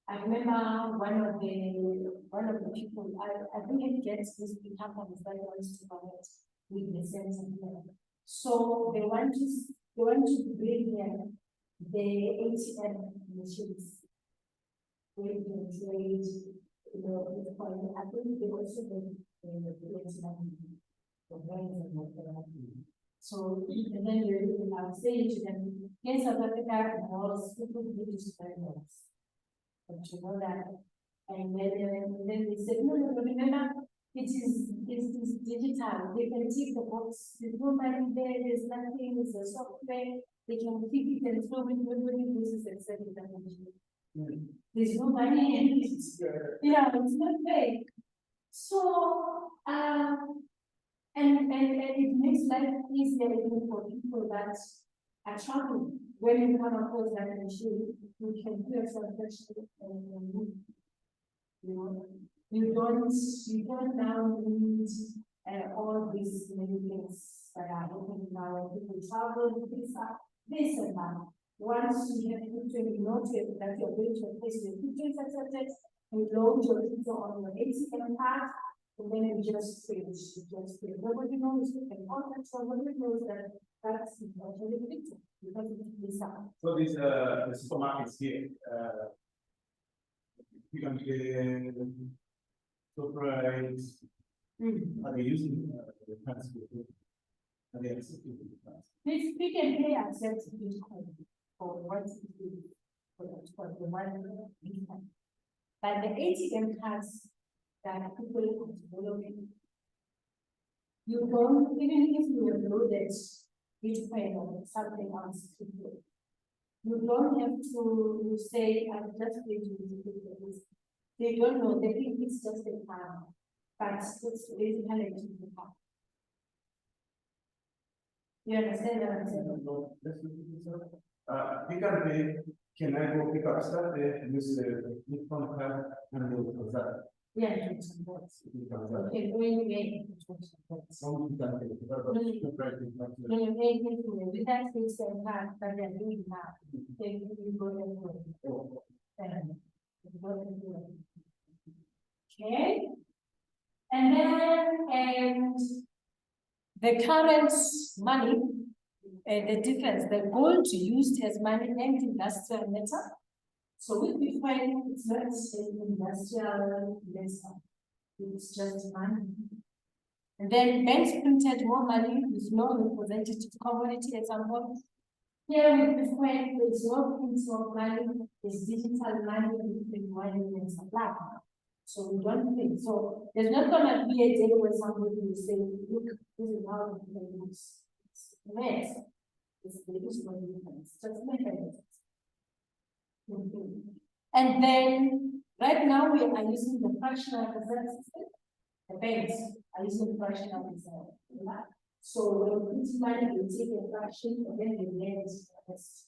I remember one of the people, I didn't get this big companies that wants to connect with the center. So they want to bring here the ATM machines. We can trade, you know, Bitcoin. I think they also bring the ATM, the banks and whatever. So, and then I would say to them, yes, South Africa was people British frameworks. But you know that. And then they said, no, remember, it is digital. They can take the box, there's no money there, there's nothing, it's a software, they can keep it and throw it, nobody uses except that. There's no money in it. Yeah, it's not fake. So, and it makes life easier even for people that are traveling. When you come across that machine, you can do a transaction and move. You know, you don't now need all these many things that are happening now. People travel, this and that. Once you have picture, you know that you're going to a place with pictures, etc. You load your picture on your ATM card. And then you just finish, nobody knows you can contact somebody knows that that's actually the picture because it is out. So this the supermarkets here, you can get surprise. Are they using the transfer? Are they accepting the transfer? We can pay accept Bitcoin for what it is for the money Bitcoin. But the ATM cards that people are developing, you don't, even if you have loaded Bitcoin or something else, you don't have to say, I'm just going to use it. They don't know, they think it's just a card, but it's basically a card. You understand what I'm saying? Because can I go pick up stuff there and use the Bitcoin card and go for that? Yeah, it's okay, going away. With that fixed card that they're doing now, they will go okay. And then the current money, the difference, the gold used as money and industrial metal. So with Bitcoin, it's not an industrial metal, it's just money. And then banks printed more money with no representative commodity at some point. Here with Bitcoin, there's no print of money, it's digital money between money and supply. So we don't think. So there's not gonna be a day where somebody will say, look, this is how Bitcoin looks. It's a mess. It's just mechanisms. And then right now we are using the fractional reserve system. The banks are using the fractional reserve. So when we put money, we take a fraction and then we lend the rest.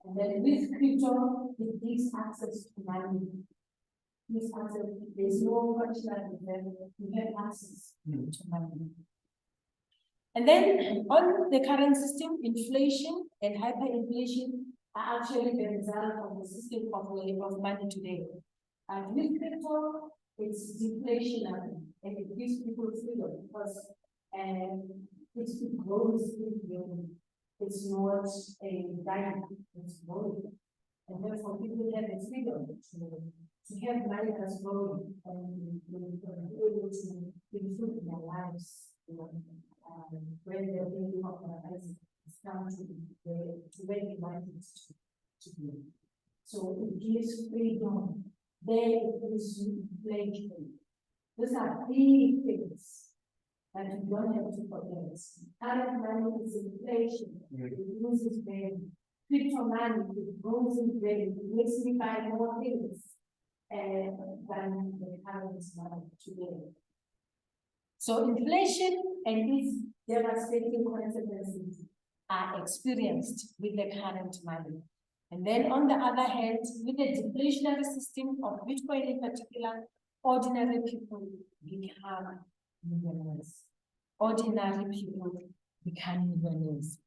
And then with crypto, it gives access to money. There's no fractional reserve, you have access to money. And then on the current system, inflation and hyperinflation are actually the result of the system of money today. And with crypto, it's deflationary and it gives people freedom because it grows with you. It's not a diamond, it's growing. And therefore people have the freedom to have money that's growing and be able to improve their lives, you know, when they're being organized. It's down to where they want it to be. So it gives freedom there is inflation. Those are big things that you don't have to forget. Current money is inflation, it loses value. Crypto money, it grows in value, it makes me buy more things than the current money today. So inflation and its devastating consequences are experienced with the current money. And then on the other hand, with the deflationary system of Bitcoin in particular, ordinary people become millionaires. Ordinary people become millionaires.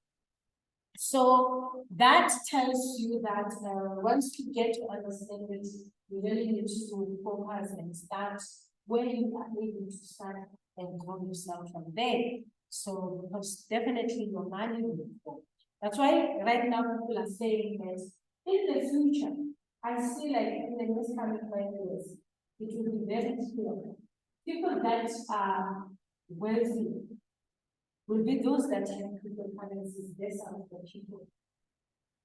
So that tells you that once you get to understand it, you really need to focus and start where you are able to start and grow yourself from there. So because definitely your money will grow. That's why right now people are saying that in the future, I see like in the next coming 5 years, it will be very clear. People that are wealthy will be those that have cryptocurrencies. There's some of the people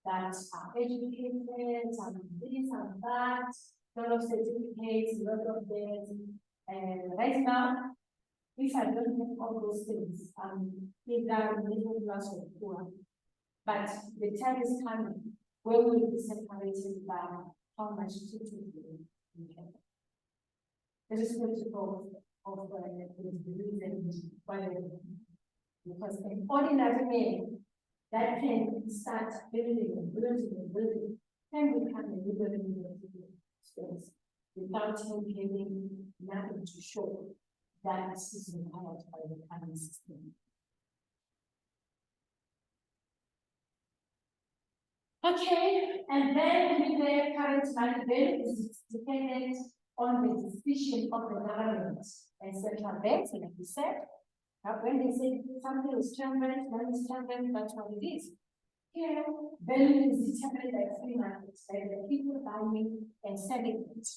that are educated, some this, some that, a lot of certificates, a lot of debt. And right now, if I don't have all those things, either middle class or poor. But the time is coming where we will be separated by how much we have. This is principle of belief and whatever. Because an ordinary man that can start building and building and building can become a liberal space without him having nothing to show that is required by the current system. Okay, and then with the current money bill is dependent on the decision of the government and central banks, like we said. When they say something is transparent, money is transparent, that's what it is. Here, value is determined by free markets, by the people buying and selling it.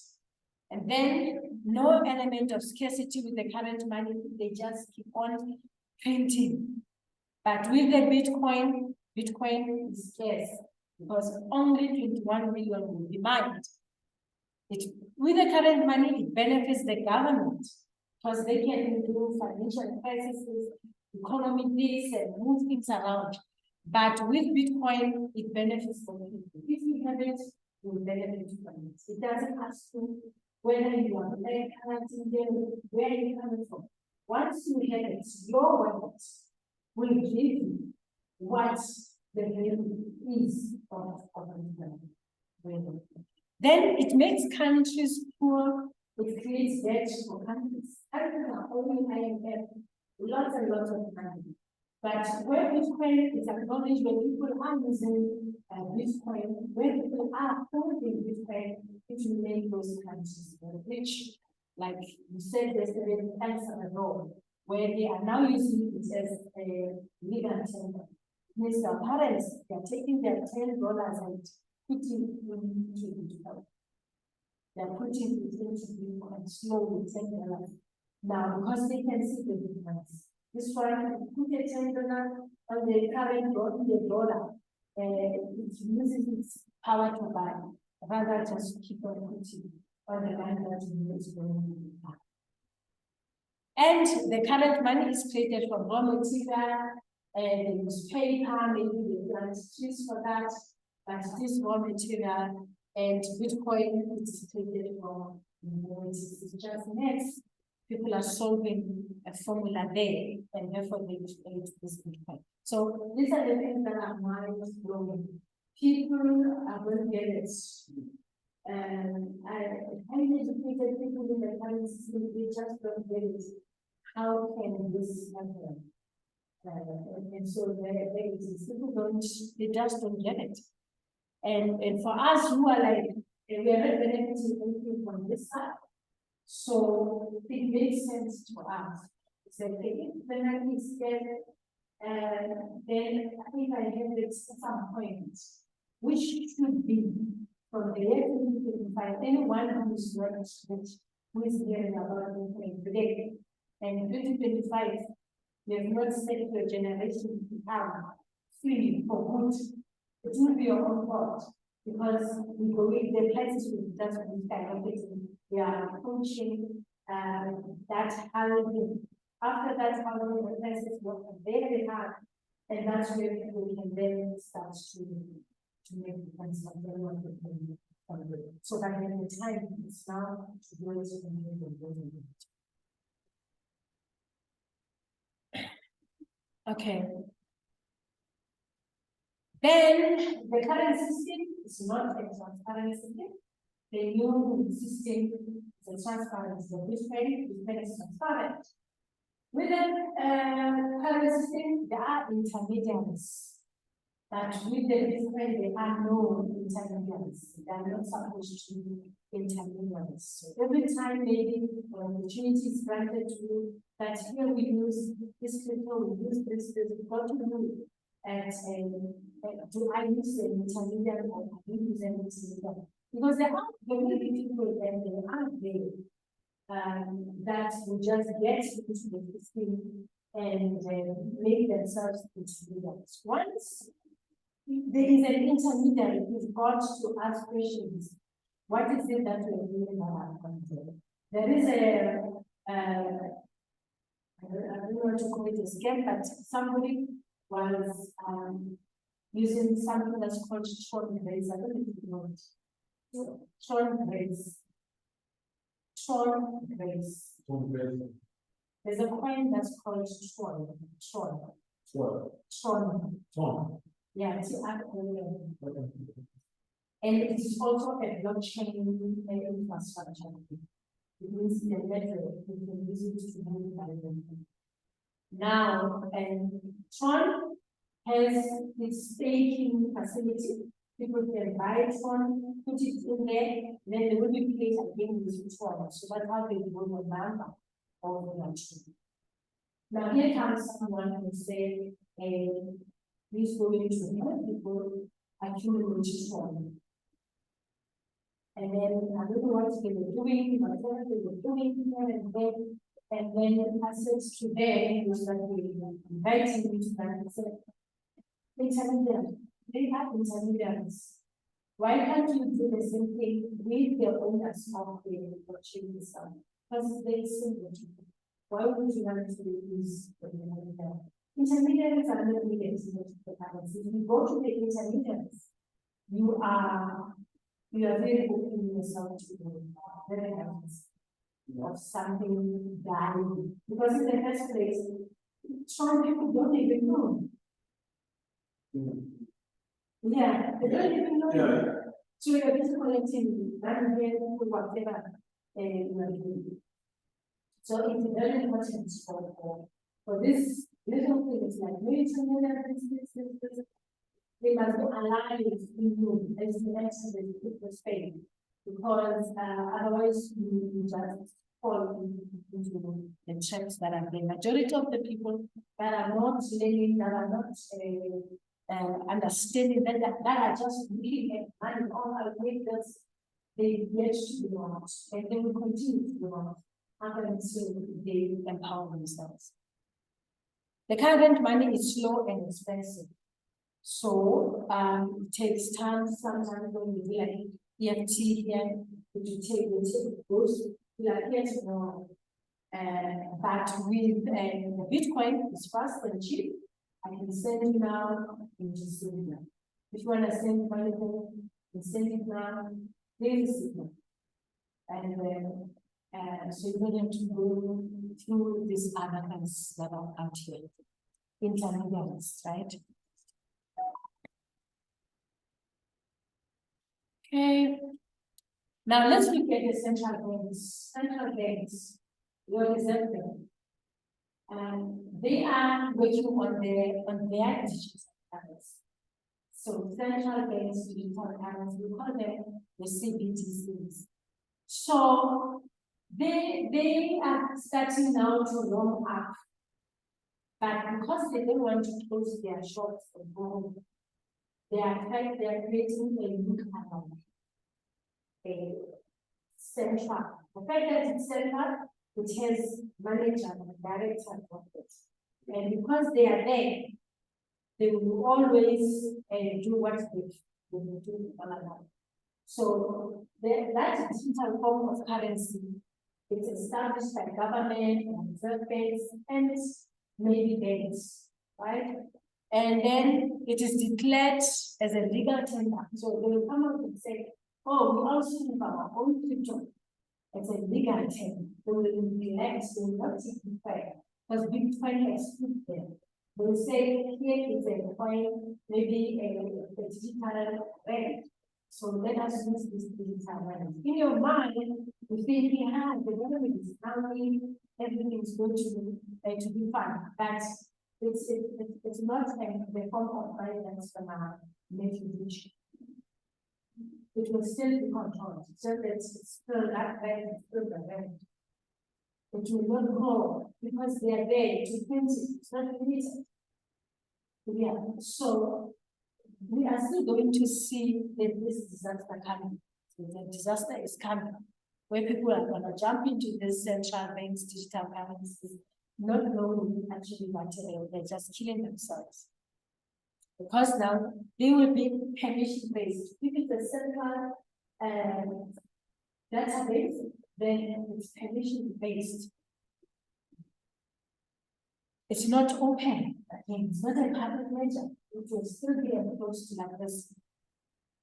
And then no element of scarcity with the current money, they just keep on printing. But with the Bitcoin is scarce because only 21 million will be mined. With the current money, it benefits the government because they can do financial crises, economic needs, and move things around. But with Bitcoin, it benefits the people. If you have it, you will benefit from it. It doesn't ask you whether you are there, where you coming from. Once you have it, your wallet will give you what the value is of Bitcoin. Then it makes countries poor, it creates debt for countries. Countries are only IMF, lots and lots of money. But where Bitcoin is acknowledged, when people are using Bitcoin, when people are holding Bitcoin, it will make those countries very rich. Like you said yesterday, El Salvador, where they are now using it as a legal tender. Means their parents, they are taking their $10 and putting it into Bitcoin. They are putting it into Bitcoin slowly, $10. Now, because they can see the difference. This one, put a $10 on the current dollar, it uses its power to buy, rather just keep on putting on the line that you use going back. And the current money is created from raw material, and they use paper, maybe they plant trees for that, but this raw material and Bitcoin is created from it's just next. People are solving a formula there, and therefore they create this Bitcoin. So these are the things that are mind blowing. People are going to get it. Highly educated people in the current system, they just don't get it. How can this happen? And so people they just don't get it. And for us who are like, we are not benefiting anything from this side. So it makes sense to us. It's like, if the money is there, then I think I have it at some point, which should be from the year 2025, anyone who is not rich, who is hearing about Bitcoin today, and 2025, you have not set your generation to become free for good. It will be your own fault. Because we believe the places with that's what we kind of thing. We are approaching that Halloween. After that Halloween, the places work very hard. And that's where we can then start to make the plans of everyone. So that when the time is now to do it in the okay. Then the current system is not a transparent system. The new system is a transparent system, which is transparent. With the current system, there are intermediaries. But with the different, there are no intermediaries. They are not supposed to be intermediaries. So every time maybe an opportunity is granted to you, that here we use this people, we use this, what to do? And do I use the intermediate or I use the intermediate? Because there are very people and they are there that will just get into the system and make themselves intermediates. Once there is an intermediary who's got to ask questions, what is it that we're doing by our control? There is I don't know what to call it a scam, but somebody was using something that's called short grace. I don't know if you know it. Short grace. Short grace. There's a coin that's called Tron. Yeah, it's and it is also a blockchain infrastructure. It means the network we can use it to move everything. Now, Tron has its staking facility. People can buy Tron, put it in there, then they will be paid again with Tron. So that's how they will remember all the Tron. Now here comes someone who say, he's going to help people accumulate Tron. And then I don't know what they were doing, whatever they were doing here and then I said to them, was like inviting me to that and said, intermediate, they have intermediaries. Why can't you do the same thing with the owners of the blockchain itself? Because they simple. Why would you want to use the intermediary? Intermediaries are not needed to the currency. If you go to the intermediaries, you are very open yourself to very happiness of something valuable. Because in the first place, some people don't even know. Yeah, they don't even know. Yeah. So you're just collecting whatever you are doing. So it's very important for this little things like military, they must be aligned in you as the next Spain, because otherwise you just fall into the traps that are there. Majority of the people that are not learning, that are not understanding, that are just looking at money, all how to make this, they get to be not, and they will continue to be not until they empower themselves. The current money is slow and expensive. So it takes time. Sometimes when you do like EFT here, you take those like yes, no. But with the Bitcoin, it's fast and cheap. I can send you now and just send it. If you want to send money, you send it now. There's a signal, and then so you don't have to go through these other things that are out here, intermediaries, right? Okay. Now let's look at the central banks. Central banks, what is that thing? They are working on their digital currency. So central banks, digital currency, we call them the CBDCs. So they are starting now to roll up, but because they don't want to close their shops and go, they are creating a new account. A central. The fact that it's central, it has manager and director of it. And because they are there, they will always do what they will do all along. So that digital form of currency is established by government and reserve banks and maybe banks, right? And then it is declared as a legal tender. So they will come up and say, oh, we also have our own crypto. It's a legal tender. They will elect, they will not take Bitcoin, because Bitcoin has put there. They will say, here is a coin, maybe a digital rand. So let us use this digital rand. In your mind, you think, yeah, the government is coming, everything is going to be fine. But it's not the form of finance from a legislation. It will still be controlled. So it's still that rent, it's still the rent. It will not go because they are there to print it. It's not limited. Yeah. So we are still going to see this disaster coming. The disaster is coming, where people are going to jump into this central banks, digital currencies, not knowing actually that they're just killing themselves. Because now they will be permission based. If it's a central database, then it's permission based. It's not open. It's not a public ledger. It will still be approached like this.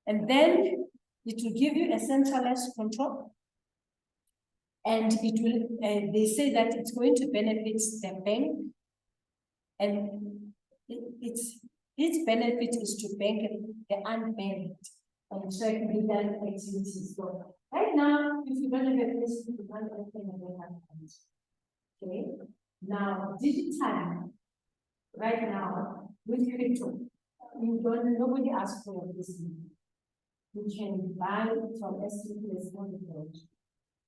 And then it will give you a centralized control. And it will, they say that it's going to benefit the bank. And its benefit is to bank the unbanked and check legal activities. So right now, if you don't have a place, you can't open a bank account. Okay. Now, digital, right now, with crypto, nobody asks for this. You can buy it from STPS on the road.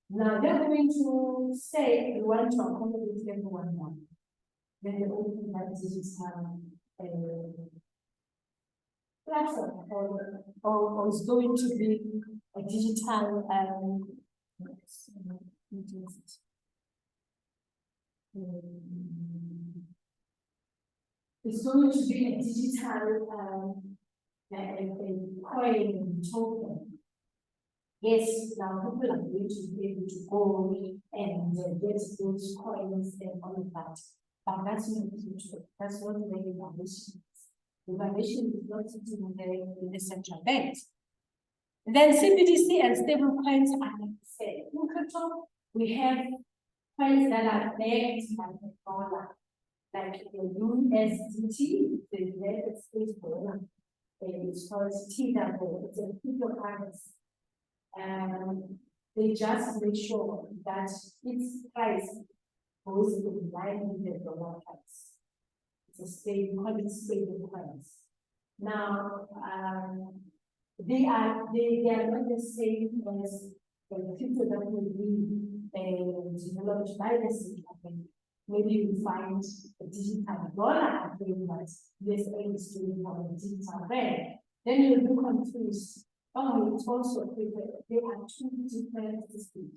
Now they're going to say we want to accommodate everyone now. Then they open that digital platform, or it's going to be a digital it's going to be a digital a coin token. Yes, now people are going to be able to go and get those coins and all of that. But that's not the future. That's not the valuation. The valuation is not sitting in the central banks. Then CBDC and stable coins are like the same. In crypto, we have coins that are backed by the dollar, like the USDT, the United States dollar. It's called TW, it's a cryptocurrency. They just make sure that its price goes in line with the dollar price. It's a stable, call it stable price. Now, they are not the same as the crypto that will be developed by the central bank. Maybe we find a digital dollar doing that USA is doing for a digital rand. Then you'll be confused. Oh, it's also they are two different systems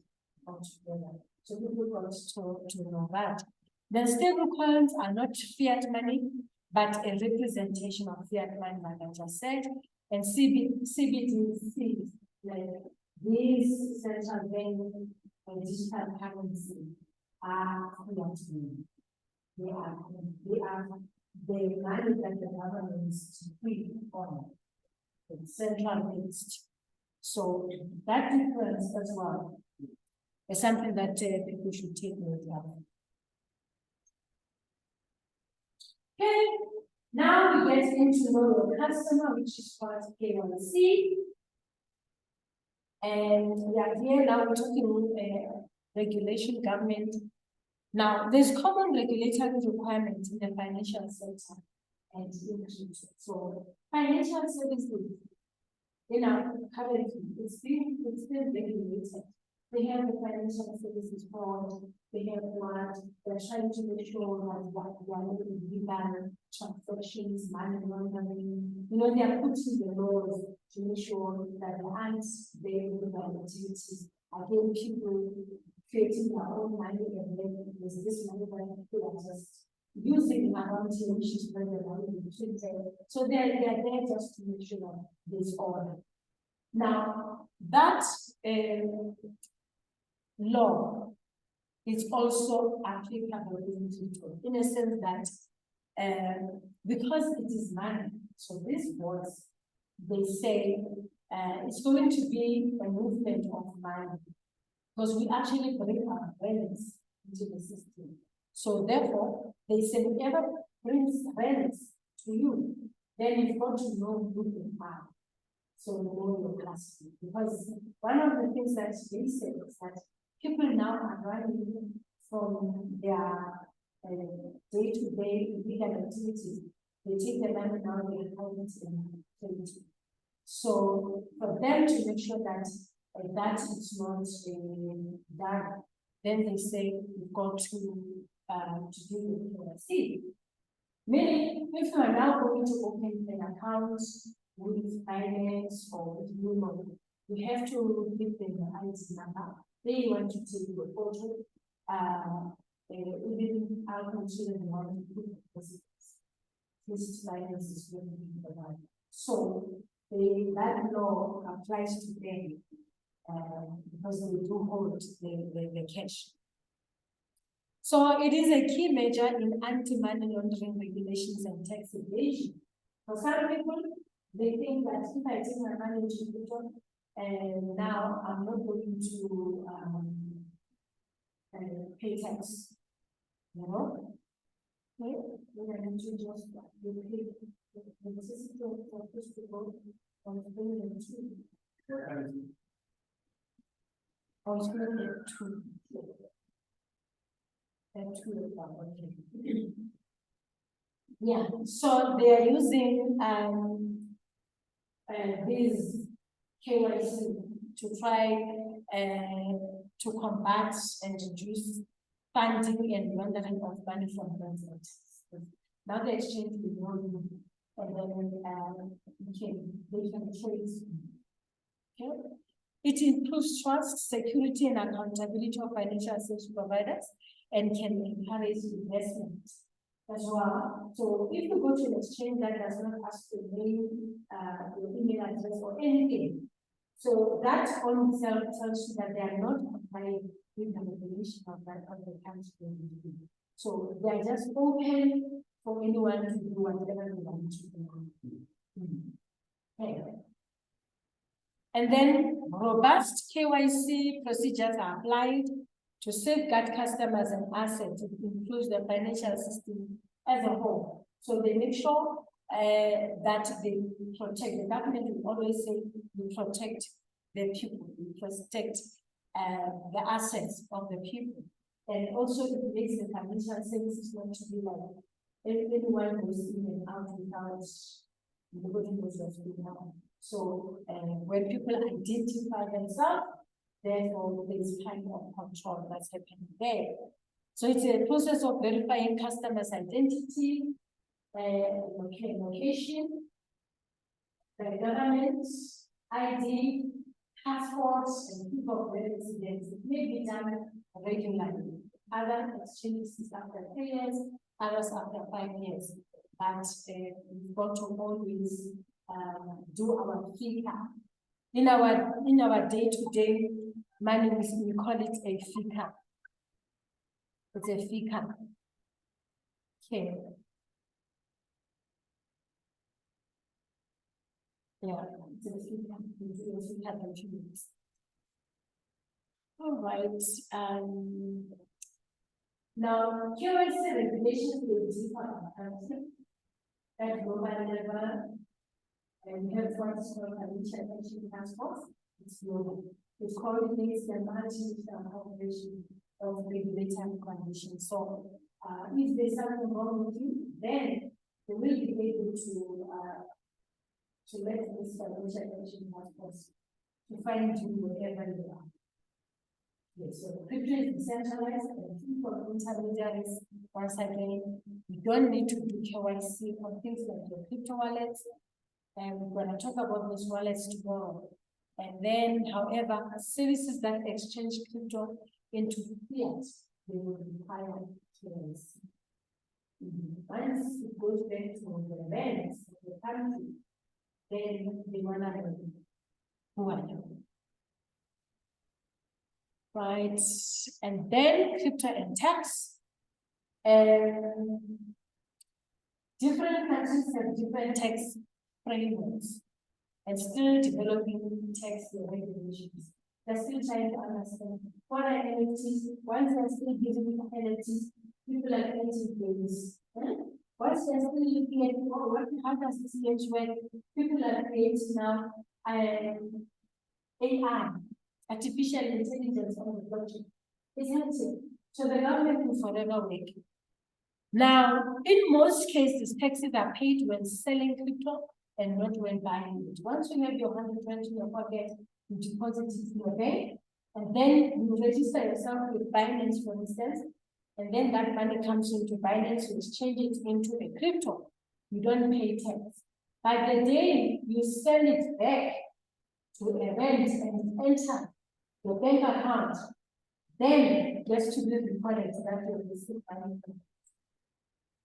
altogether. So people got to know that. The stable coins are not fiat money, but a representation of fiat money, like I just said. And CBDCs, like these central bank and digital currency, are fiat money. They are the money that the government is free on. It's central based. So that difference as well is something that people should take note of. Okay, now we get into know your customer, which is part of KYC. And we are here now talking regulation, government. Now, there's common regulatory requirements in the financial sector and so financial services, currently it's still regulated. They have the financial services board, they have what they're trying to make sure that what they are making legal transactions, money laundering, they are putting the laws to make sure that the hands they with their activities. Again, people creating their own money and then there's this money that people are just using around here, which is very around. So they're there just to make sure that there's order. Now, that law is also applicable in a sense that because it is money, so these boards, they say it's going to be a movement of money because we actually bring our balance into the system. So therefore, they say whoever brings balance to you, then you've got to know who you are. So know your customers. Because one of the things that they say is that people now are running from their day-to-day illegal activities. They take the money now, they hold it in. So for them to make sure that that is not done, then they say you've got to do with KYC. Meaning, if you are now going to open an account with finance or with Lumo, you have to give them the ID number. They want to take your photo. Even our consumer want to put this finance is going to be provided. So that law applies to them because they do hold the cash. So it is a key measure in anti-money laundering regulations and tax evasion. For some people, they think that if I take my money to crypto, and now I'm not going to pay tax, you know? Okay, we're going to just pay the necessity of this people on the billion two. Or it's going to be two. Okay. Yeah, so they are using this KYC to try to combat and reduce funding and laundering of money from government. Now the exchange will know you, and then they can trace. Okay. It improves trust, security, and accountability of financial service providers and can encourage investment as well. So if you go to an exchange that does not ask your name, your email address, or anything, so that on itself tells you that they are not complying with the regulation of the country. So they are just open for anyone to do whatever they want to do. Okay. And then robust KYC procedures are applied to safeguard customers and assets. It includes the financial system as a whole. So they make sure that they protect. The government will always say we protect the people, we protect the assets of the people. And also it makes the financial services not to be like anyone goes in and out without the body was out. So when people identify themselves, therefore there's kind of control that's happening there. So it's a process of verifying customers' identity, location, the government, ID, passports, and proof of residence. It may be done regularly. Other exchanges is after 3 years, others after 5 years. But we've got to always do our FICA. In our day-to-day money, we call it a FICA. It's a FICA. Okay. Yeah, it's a FICA. It's a FICA documents. All right. Now, KYC regulations will differ at global level. And we have what's called financial passports. It's global. It coordinates the multi-national cooperation of regulatory conditions. So, if there's something wrong with you, then they will be able to let this financial passports to find you wherever you are. Yes, so crypto is decentralized and people intermediaries. Once again, you don't need to do KYC on things like your crypto wallets. And we're going to talk about those wallets tomorrow. And then, however, services that exchange crypto into fiat, they will require KYC. Once it goes back to the banks, the country, then they wanna who are you? Right, and then crypto and tax. Different countries have different tax frameworks and still developing tax regulations. They're still trying to understand what are entities, once they're still giving entities, people are creating things. Once they're still looking at how does this work, people are creating now AI, artificial intelligence on the blockchain. Isn't it? So the government will forever work. Now, in most cases, taxes are paid when selling crypto and not when buying it. Once you have your 120 in your pocket, you deposit it in your bank, and then you register yourself with Binance, for instance, and then that money comes into Binance, you exchange it into a crypto. You don't pay tax. By the day you send it back to a rent and enter your bank account, then just to be recorded that you receive money.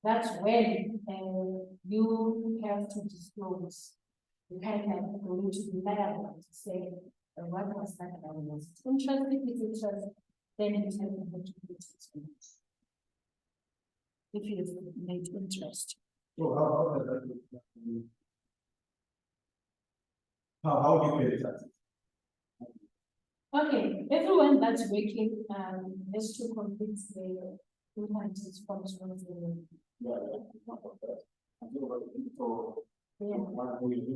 That's when you have to disclose. You can't have going to be liable to say what was that was interest. If it's interest, then you tell them what to put it. If it's made interest. So how does that look? How do you pay the taxes? Okay, everyone that's working has to complete the income tax forms. Yeah. So, when we do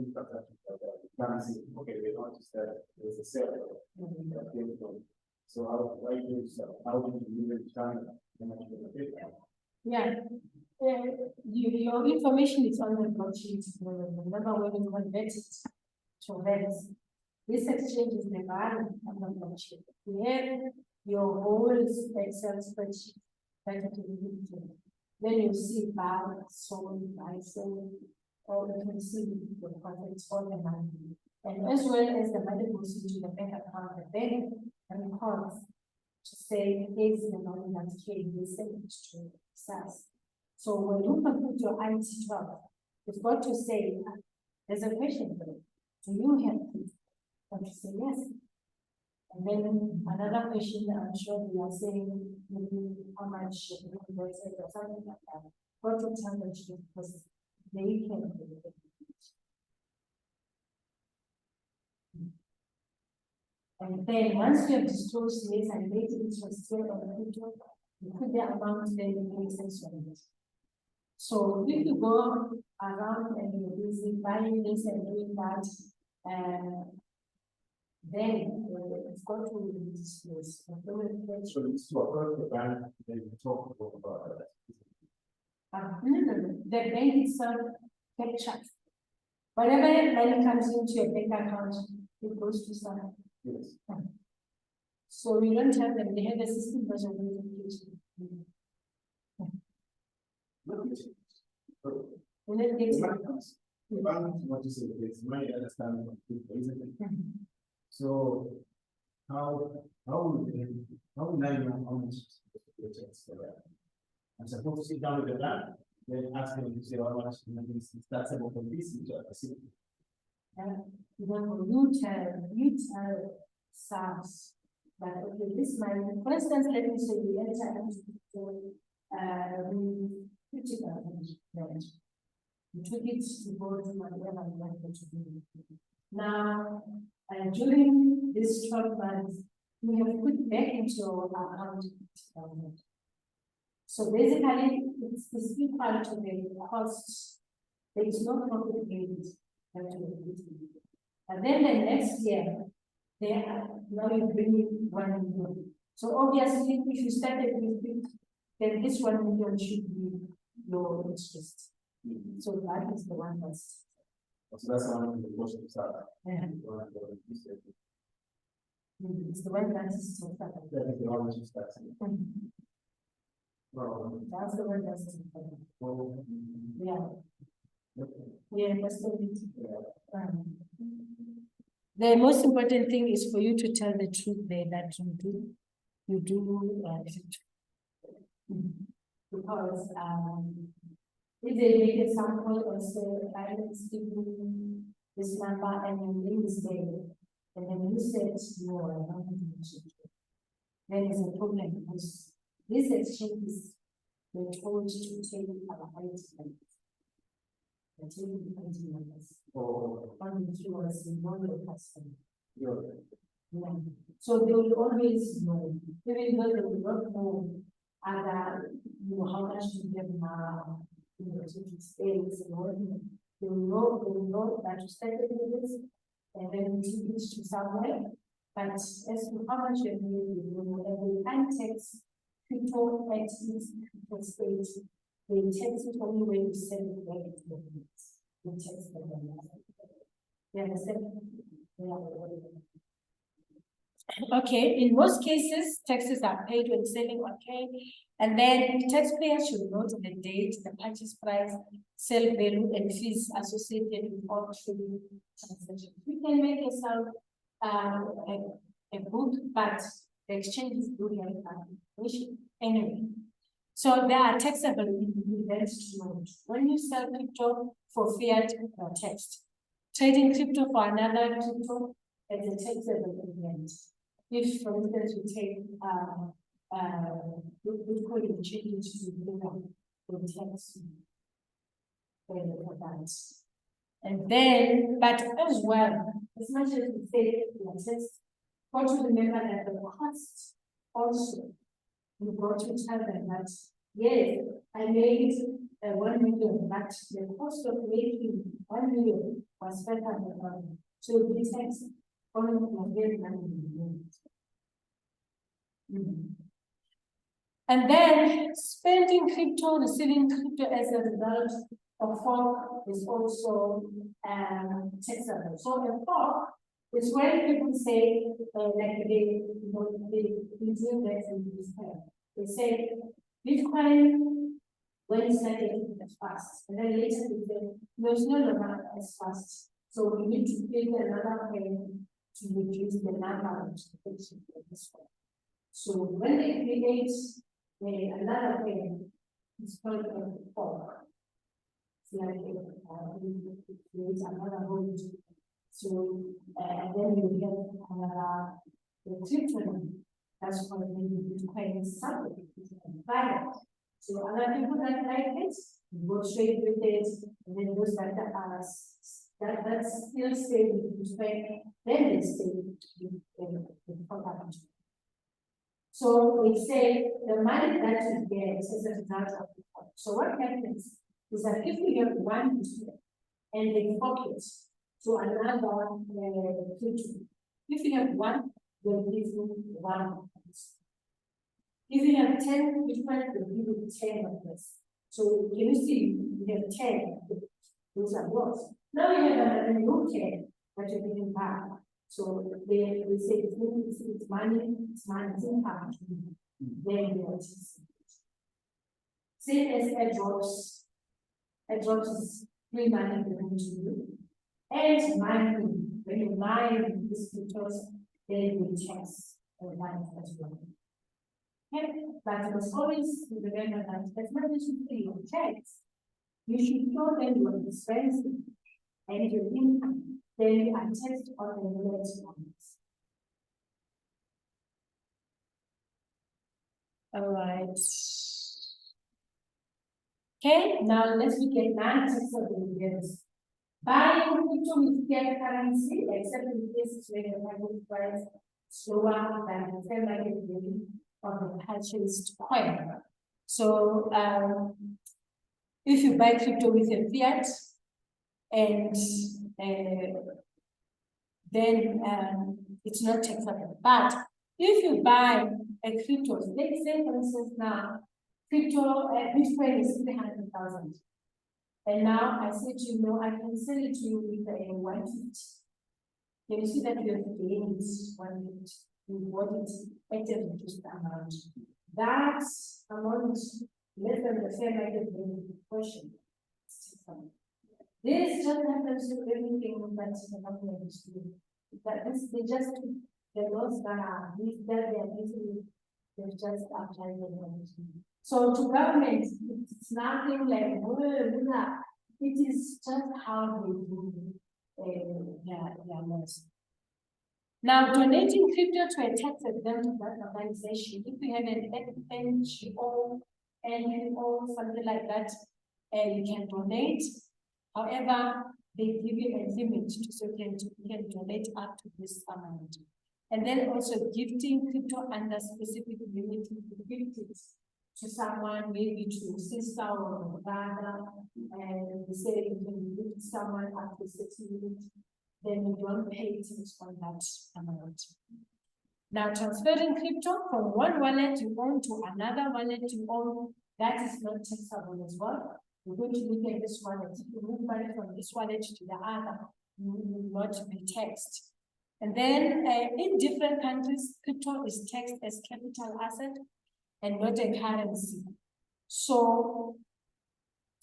currency, okay, they don't understand there's a sale. So how do you sell? How do you even determine how much you pay? Yeah. Your information is on the blockchain. Remember when you convert it to rents, this exchange is the value on the blockchain. You have your whole Excel spreadsheet that you can do. Then you see buy, sold, buy, sell, or you can see the profits for the money. And as well as the money goes into the bank account, the bank records to say, here's the money that's paid, we send it to SAS. So when you complete your IT12, you've got to say, there's a question for you. Do you have it? And you say yes. And then another question, I'm sure we are saying, maybe how much or something like that. What to tell them because they can do it. And then once you have disclosed this and made it interest rate on the crypto, you put the amount then you make sense on it. So if you go around and you're busy buying this and doing that, then it's got to be disclosed. So it's to approach the bank, then you talk about that. No. The bank itself captures. Whatever money comes into your bank account, it goes to someone. Yes. So we don't tell them, they have a system version of verification. And then they The bank, what you say, it's my understanding of it, isn't it? So how will I know how much is for that? I'm supposed to sit down with the bank, then ask them to say how much is taxable for this, which I see. You tell SARS that okay, this money, for instance, let me say we enter into we took it, we took it to go to whatever we wanted to do. Now, during this 12 months, we have put back into our account. So basically, it's equal to the cost. There is no profit gained. And then the next year, now you bring in 1 million. So obviously, if you started with big, then this 1 million should be your interest. So that is the one that's. So that's one of the questions. It's the one that's. That is the orange tax. That's the one that's. Yeah. Yeah, that's the the most important thing is for you to tell the truth there that you do Because, if they make a sample and say, let's give you this number and you name this day, and then you said, no, I don't think you should. Then there's a problem because these exchanges were told to take our items. They're taking the item numbers. Oh, Only through us, we know the customer. yeah. Yeah. So they will always know, even though they will not know other, how much to give now, to states and all, they will know that you started with this, and then you teach it to somewhere. But as to how much you need, you know, every context, crypto entities, crypto states, they text it only when you send it back to the business. They text them. You understand? Yeah. Okay, in most cases, taxes are paid when selling on K, and then the taxpayer should note the date, the purchase price, sale value, and fees associated with all trading transactions. We can make yourself a book, but the exchanges do have information anyway. So there are taxable events to note. When you sell crypto for fiat or text, trading crypto for another crypto is a taxable event. If, for instance, you take Bitcoin and change it to Ethereum, the tax for that. And then, but as well, as much as we say tax, got to remember that the cost also, you got to tell them that, yes, I made 1 million, but the cost of making 1 million was 500,000. So the tax only was very And then spending crypto, receiving crypto as a result of fork is also taxable. So a fork is when people say, like they do that in this time. They say Bitcoin, when it started, as fast, and then later they say no, it's no longer as fast. So we need to build another way to reduce the number of transactions for this one. So when they create another thing, it's called a fork. It's like we create another road. So and then you get another crypto. That's what maybe Bitcoin is something private. So other people that like it, go straight with it, and then those that are that's still stay with Bitcoin, then they stay with property. So we say the money that you get is a result of the fork. So what happens is that if you have one Bitcoin and they fork it to another crypto, if you have one, they'll give you one. If you have 10 Bitcoin, they'll give you 10 of this. So can you see you have 10, those are yours. Now you have a new 10 that you're giving back. So they say it's money, it's impact. Then you same as airdrops is free money given to you. And mining, when you mine these cryptos, then you tax or money as well. Okay, but it was always remember that as much as you pay your tax, you should show them your expenses and your income. Then you are taxed on the net ones. All right. Okay, now let's look at non-taxable events. Buying crypto with fiat currency, except in cases where the market price is lower than the fair market value of the purchased coin. So, if you buy crypto with a fiat, and then it's not taxable. But if you buy a crypto, let's say for instance now, crypto Bitcoin is 300,000. And now I said to you, no, I can sell it to you with a 150. Can you see that you have gained 150? You bought it at a reduced amount. That amount less than the fair market value portion. This just happens to everything that the government is doing. That is, they just the laws that are that they are basically They've just applied the law. So to government, it's nothing like, it is just how they do their laws. Now, donating crypto to a tax-exempt organization, if you have an NGO, something like that, you can donate. However, they give you a limit, so you can donate up to this amount. And then also gifting crypto under specific limit, gift it to someone, maybe to a sister or a brother, and they say you can gift someone up to 6 minutes, then you don't pay tax on that amount. Now, transferring crypto from one wallet you own to another wallet you own, that is not taxable as well. We're going to look at this wallet. If you move money from this wallet to the other, you will not be taxed. And then in different countries, crypto is taxed as capital asset and not a currency. So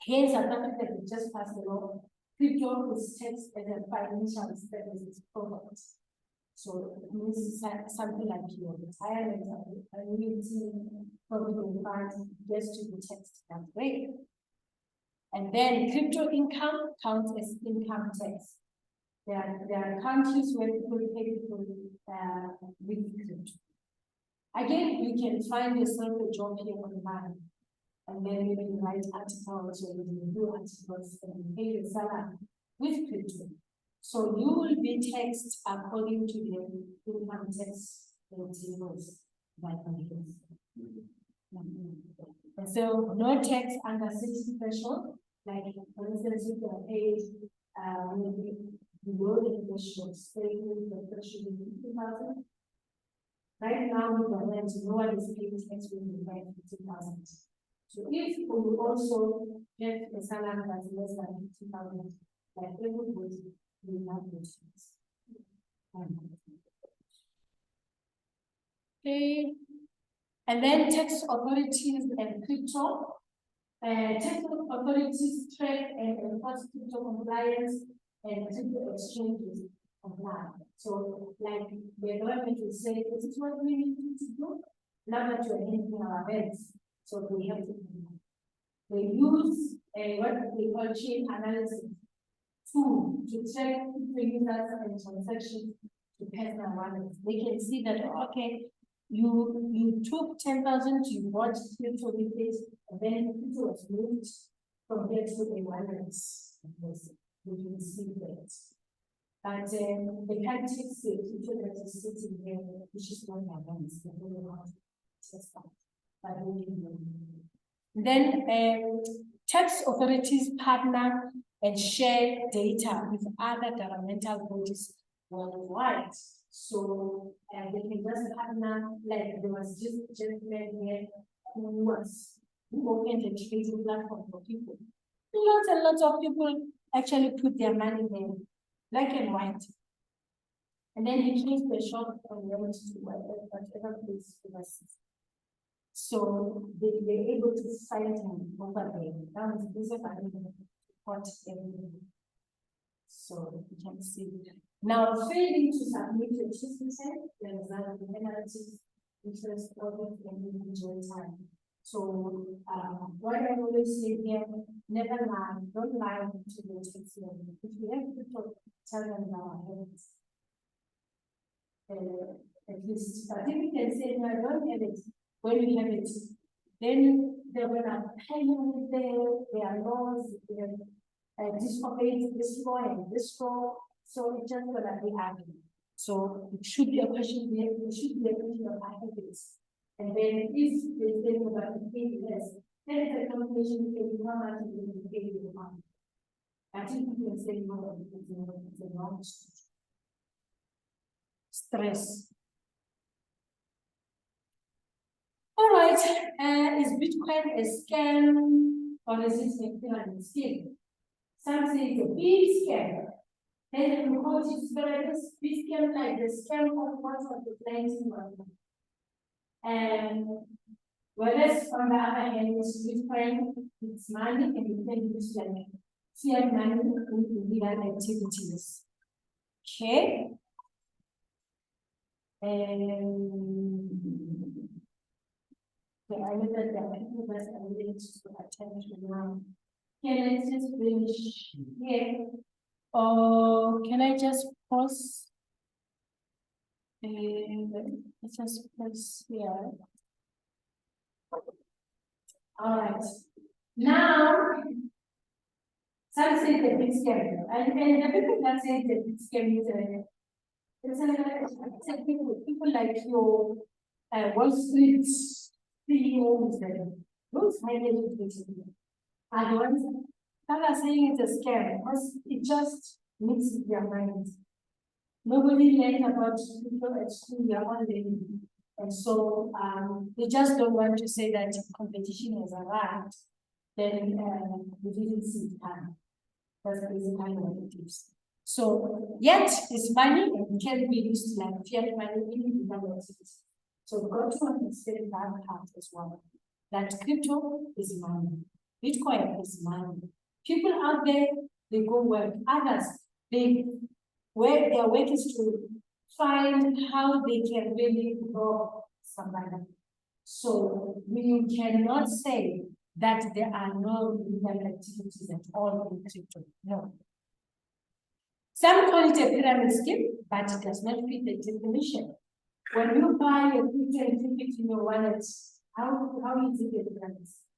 here in South Africa, we just passed the law. Crypto is taxed as a financial services product. So it means something like your retirement, annuity, provident funds, just to be taxed that way. And then crypto income counts as income tax. There are countries where people pay people with crypto. Again, you can find yourself a job here online, and then you can write articles or you do articles and pay your salary with crypto. So you will be taxed according to the income tax rules by countries. And so no tax under 60 threshold, like for instance, you can pay maybe below the threshold, say the threshold is 50,000. Right now, with the rent, no one is paying tax when you pay 50,000. So if you also get a salary that's less than 50,000, like everybody will have those things. Okay. And then tax authorities and crypto. Tax authorities track and enforce crypto compliance and crypto exchanges compliance. So, like the government will say, this is what we need to do. Now that you're ending our events, so we have to do that. They use what they call chain analysis tool to track the users and transactions to personal wallets. They can see that, okay, you took 10,000, you bought crypto with it, and then crypto was moved from there to a wallet. You can see that. But they can't fix it, crypto that is sitting there, which is not advanced. They don't know how to test that. But we can do it. Then tax authorities partner and share data with other governmental bodies worldwide. So they can just partner, like there was just a gentleman here who opened a trading platform for people. Lots and lots of people actually put their money there, black and white. And then he changed the shop from went to whatever place he was. So they were able to fight him over there. That was this report everything. So you can see. Now, failing to submit your 2%, there is a penalty, interest, profit, and individual time. So, what I always say here, never lie, don't lie to your tax lawyer. If you have to tell them now, at least, I think we can say, no, I don't have it. When you have it, then they're gonna pay you with their laws, disobey this law and this law. So it's just gonna be happening. So it should be a question there, it should be a question of ethics. And then if they say about the pay less, then it's a calculation of how much you will pay the money. I think you can say more because it's a long stress. All right, is Bitcoin a scam or is it a pyramid scheme? Some say it's a big scam. Then the report is very big scam, like the scam of one of the planes in London. And whereas on the other hand, Bitcoin, it's money and you can use like fiat money in illegal activities. Okay. Okay, I know that there are people that are willing to attend to now. Can I just finish here? Or can I just pause? Let's just pause here. All right. Now, some say the big scam, and the people that say the big scam is it's people like your Wall Street CEOs, those highly educated people are the ones that are saying it's a scam because it just mixes their minds. Nobody learned about people at school, they are all learning. And so they just don't want to say that competition has arrived, then we didn't see it come. That's basically what it is. So yet it's money and it can be used like fiat money in the universities. So we've got to understand that part as well. That crypto is money. Bitcoin is money. People out there, they go work. Others, they their work is to find how they can really grow somebody. So we cannot say that there are no legal activities at all in crypto. No. Some call it a pyramid scheme, but it does not fit the definition. When you buy a crypto and keep it in your wallet, how is it a pyramid scheme?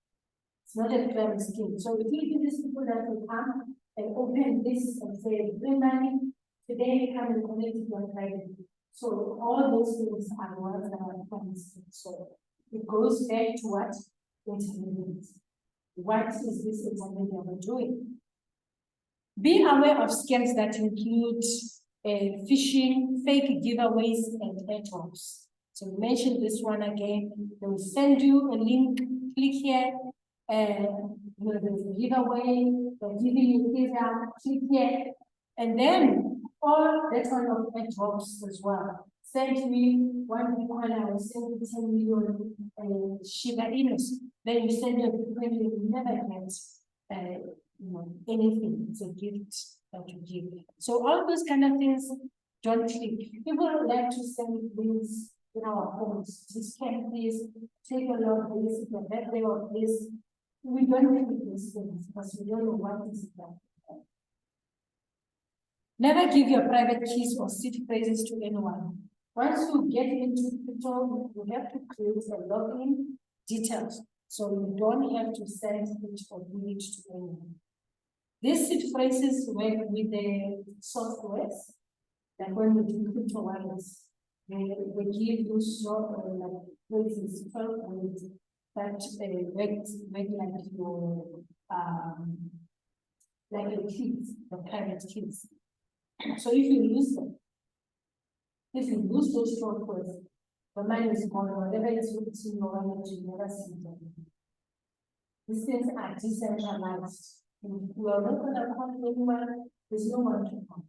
It's not a pyramid scheme. So if you these people that will come and open this and say, bring money, today come and connect it on Friday. So all those things are ones that are pyramid schemes. So it goes back to what intermediaries. What is this intermediary doing? Be aware of scams that include phishing, fake giveaways, and airdrops. So we mentioned this one again. They will send you a link, click here, there's a giveaway, they're giving you things out, click here, and then all that kind of airdrops as well. Send me one Bitcoin, I will send you 10 million Shiba Inus. Then you send your Bitcoin, you never get anything. It's a gift that you give. So all those kind of things don't click. People like to send things in our phones. This can please take a lot of this, the birthday of this. We don't click these things because we don't know what is that. Never give your private keys or seed phrases to anyone. Once you get into crypto, you have to create a login details. So you don't have to send it or give it to anyone. These seed phrases work with the softwares, like when we do crypto wallets, they give you phrases, 12 words that make like your like your keys, your private keys. So if you lose them, if you lose those 12 words, the money is gone, whatever is in your wallet, you never see them. These things are decentralized. We are not going to call anyone, there's no one to call.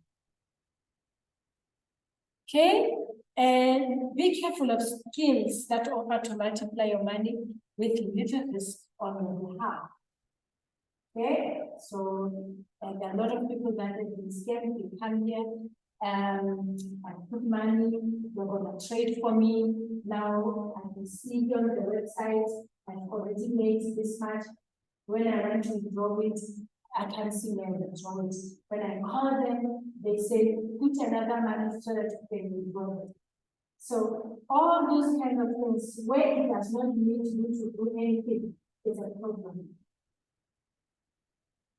Okay, and be careful of schemes that offer to multiply your money with little risk on your behalf. Okay, so there are a lot of people that have been scammed. You come here, I put money, you're going to trade for me. Now I can see on the website, I've already made this much. When I want to withdraw it, I can't see where to withdraw it. When I call them, they say, put another money so that you can withdraw it. So all those kind of things, where it does not need you to do anything, is a problem.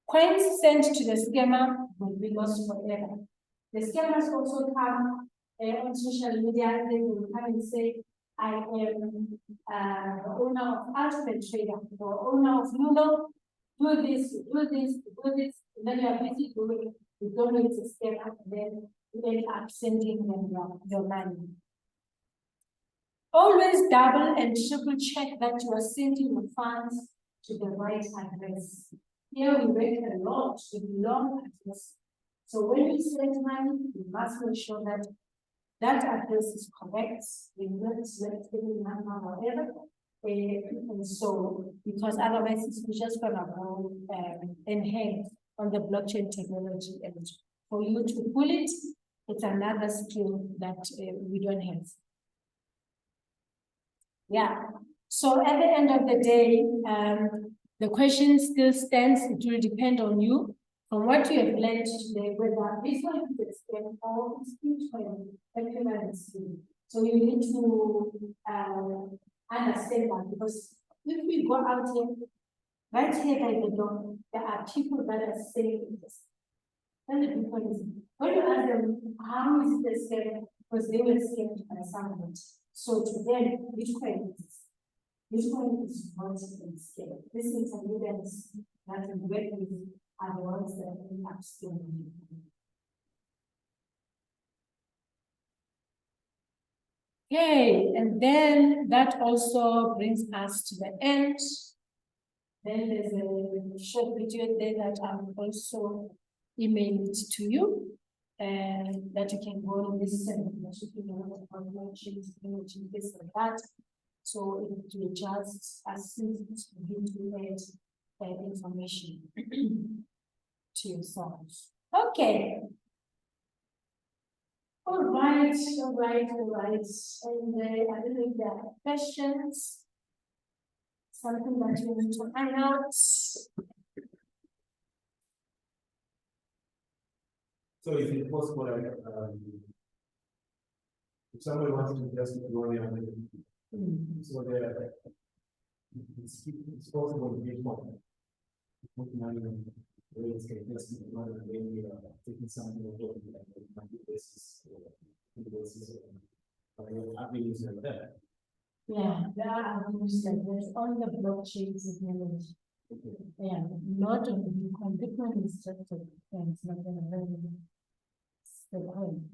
Coins sent to the scammer will be lost forever. The scammers also come on social media, they will come and say, I am the owner of Alphabet Trader, the owner of Luno, do this, do this, do this, and then you are busy doing it, you don't know it's a scam, and then you end up sending them your money. Always double and triple check that you are sending your funds to the right address. Here we work a lot with long address. So when you send money, you must make sure that that address is correct, you don't select any number or whatever. And so, because otherwise it's just gonna go and hang on the blockchain technology. And for you to pull it, it's another skill that we don't have. Yeah. So at the end of the day, the question still stands. It will depend on you. From what you have learned today, whether this one is a scam or Bitcoin, everyone is doing. So you need to understand that, because if we go out here, right here by the door, there are people that are saying this. And the people is, when you ask them, how is it a scam? Because they were scammed by someone. So to them, Bitcoin is not a scam. This is evidence that the weapons are the ones that we have scammed. Okay, and then that also brings us to the end. Then there's a short video there that I'm also emailing it to you, and that you can go and listen. This and that. So it will just assist you to add information to yourself. Okay. All right. And I don't know if there are questions. Something that you need to find out. So is it possible that, if somebody wants to invest money on it, so that it's possible to get money. Put money in real estate investment, rather than maybe taking something over the basis, avenues like that. Yeah, there are avenues like this on the blockchain technology. Yeah, not on the Bitcoin. Bitcoin is just a thing, it's not gonna really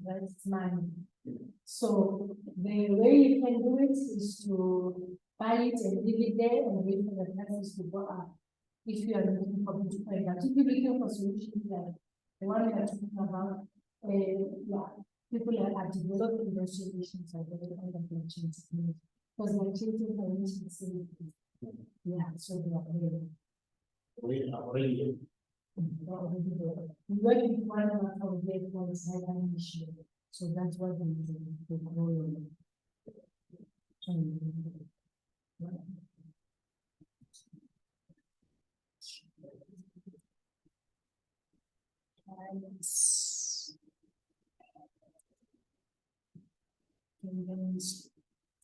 that's mine. So the way you can do it is to buy it and leave it there and wait for the prices to go up. If you are looking for Bitcoin, but if you're looking for solutions like the one we are talking about, yeah, people are developing those solutions on the blockchain technology. Because they're changing information facilities. Yeah, so they are available. Already. We work with one of our great ones, an issue. So that's what we do. And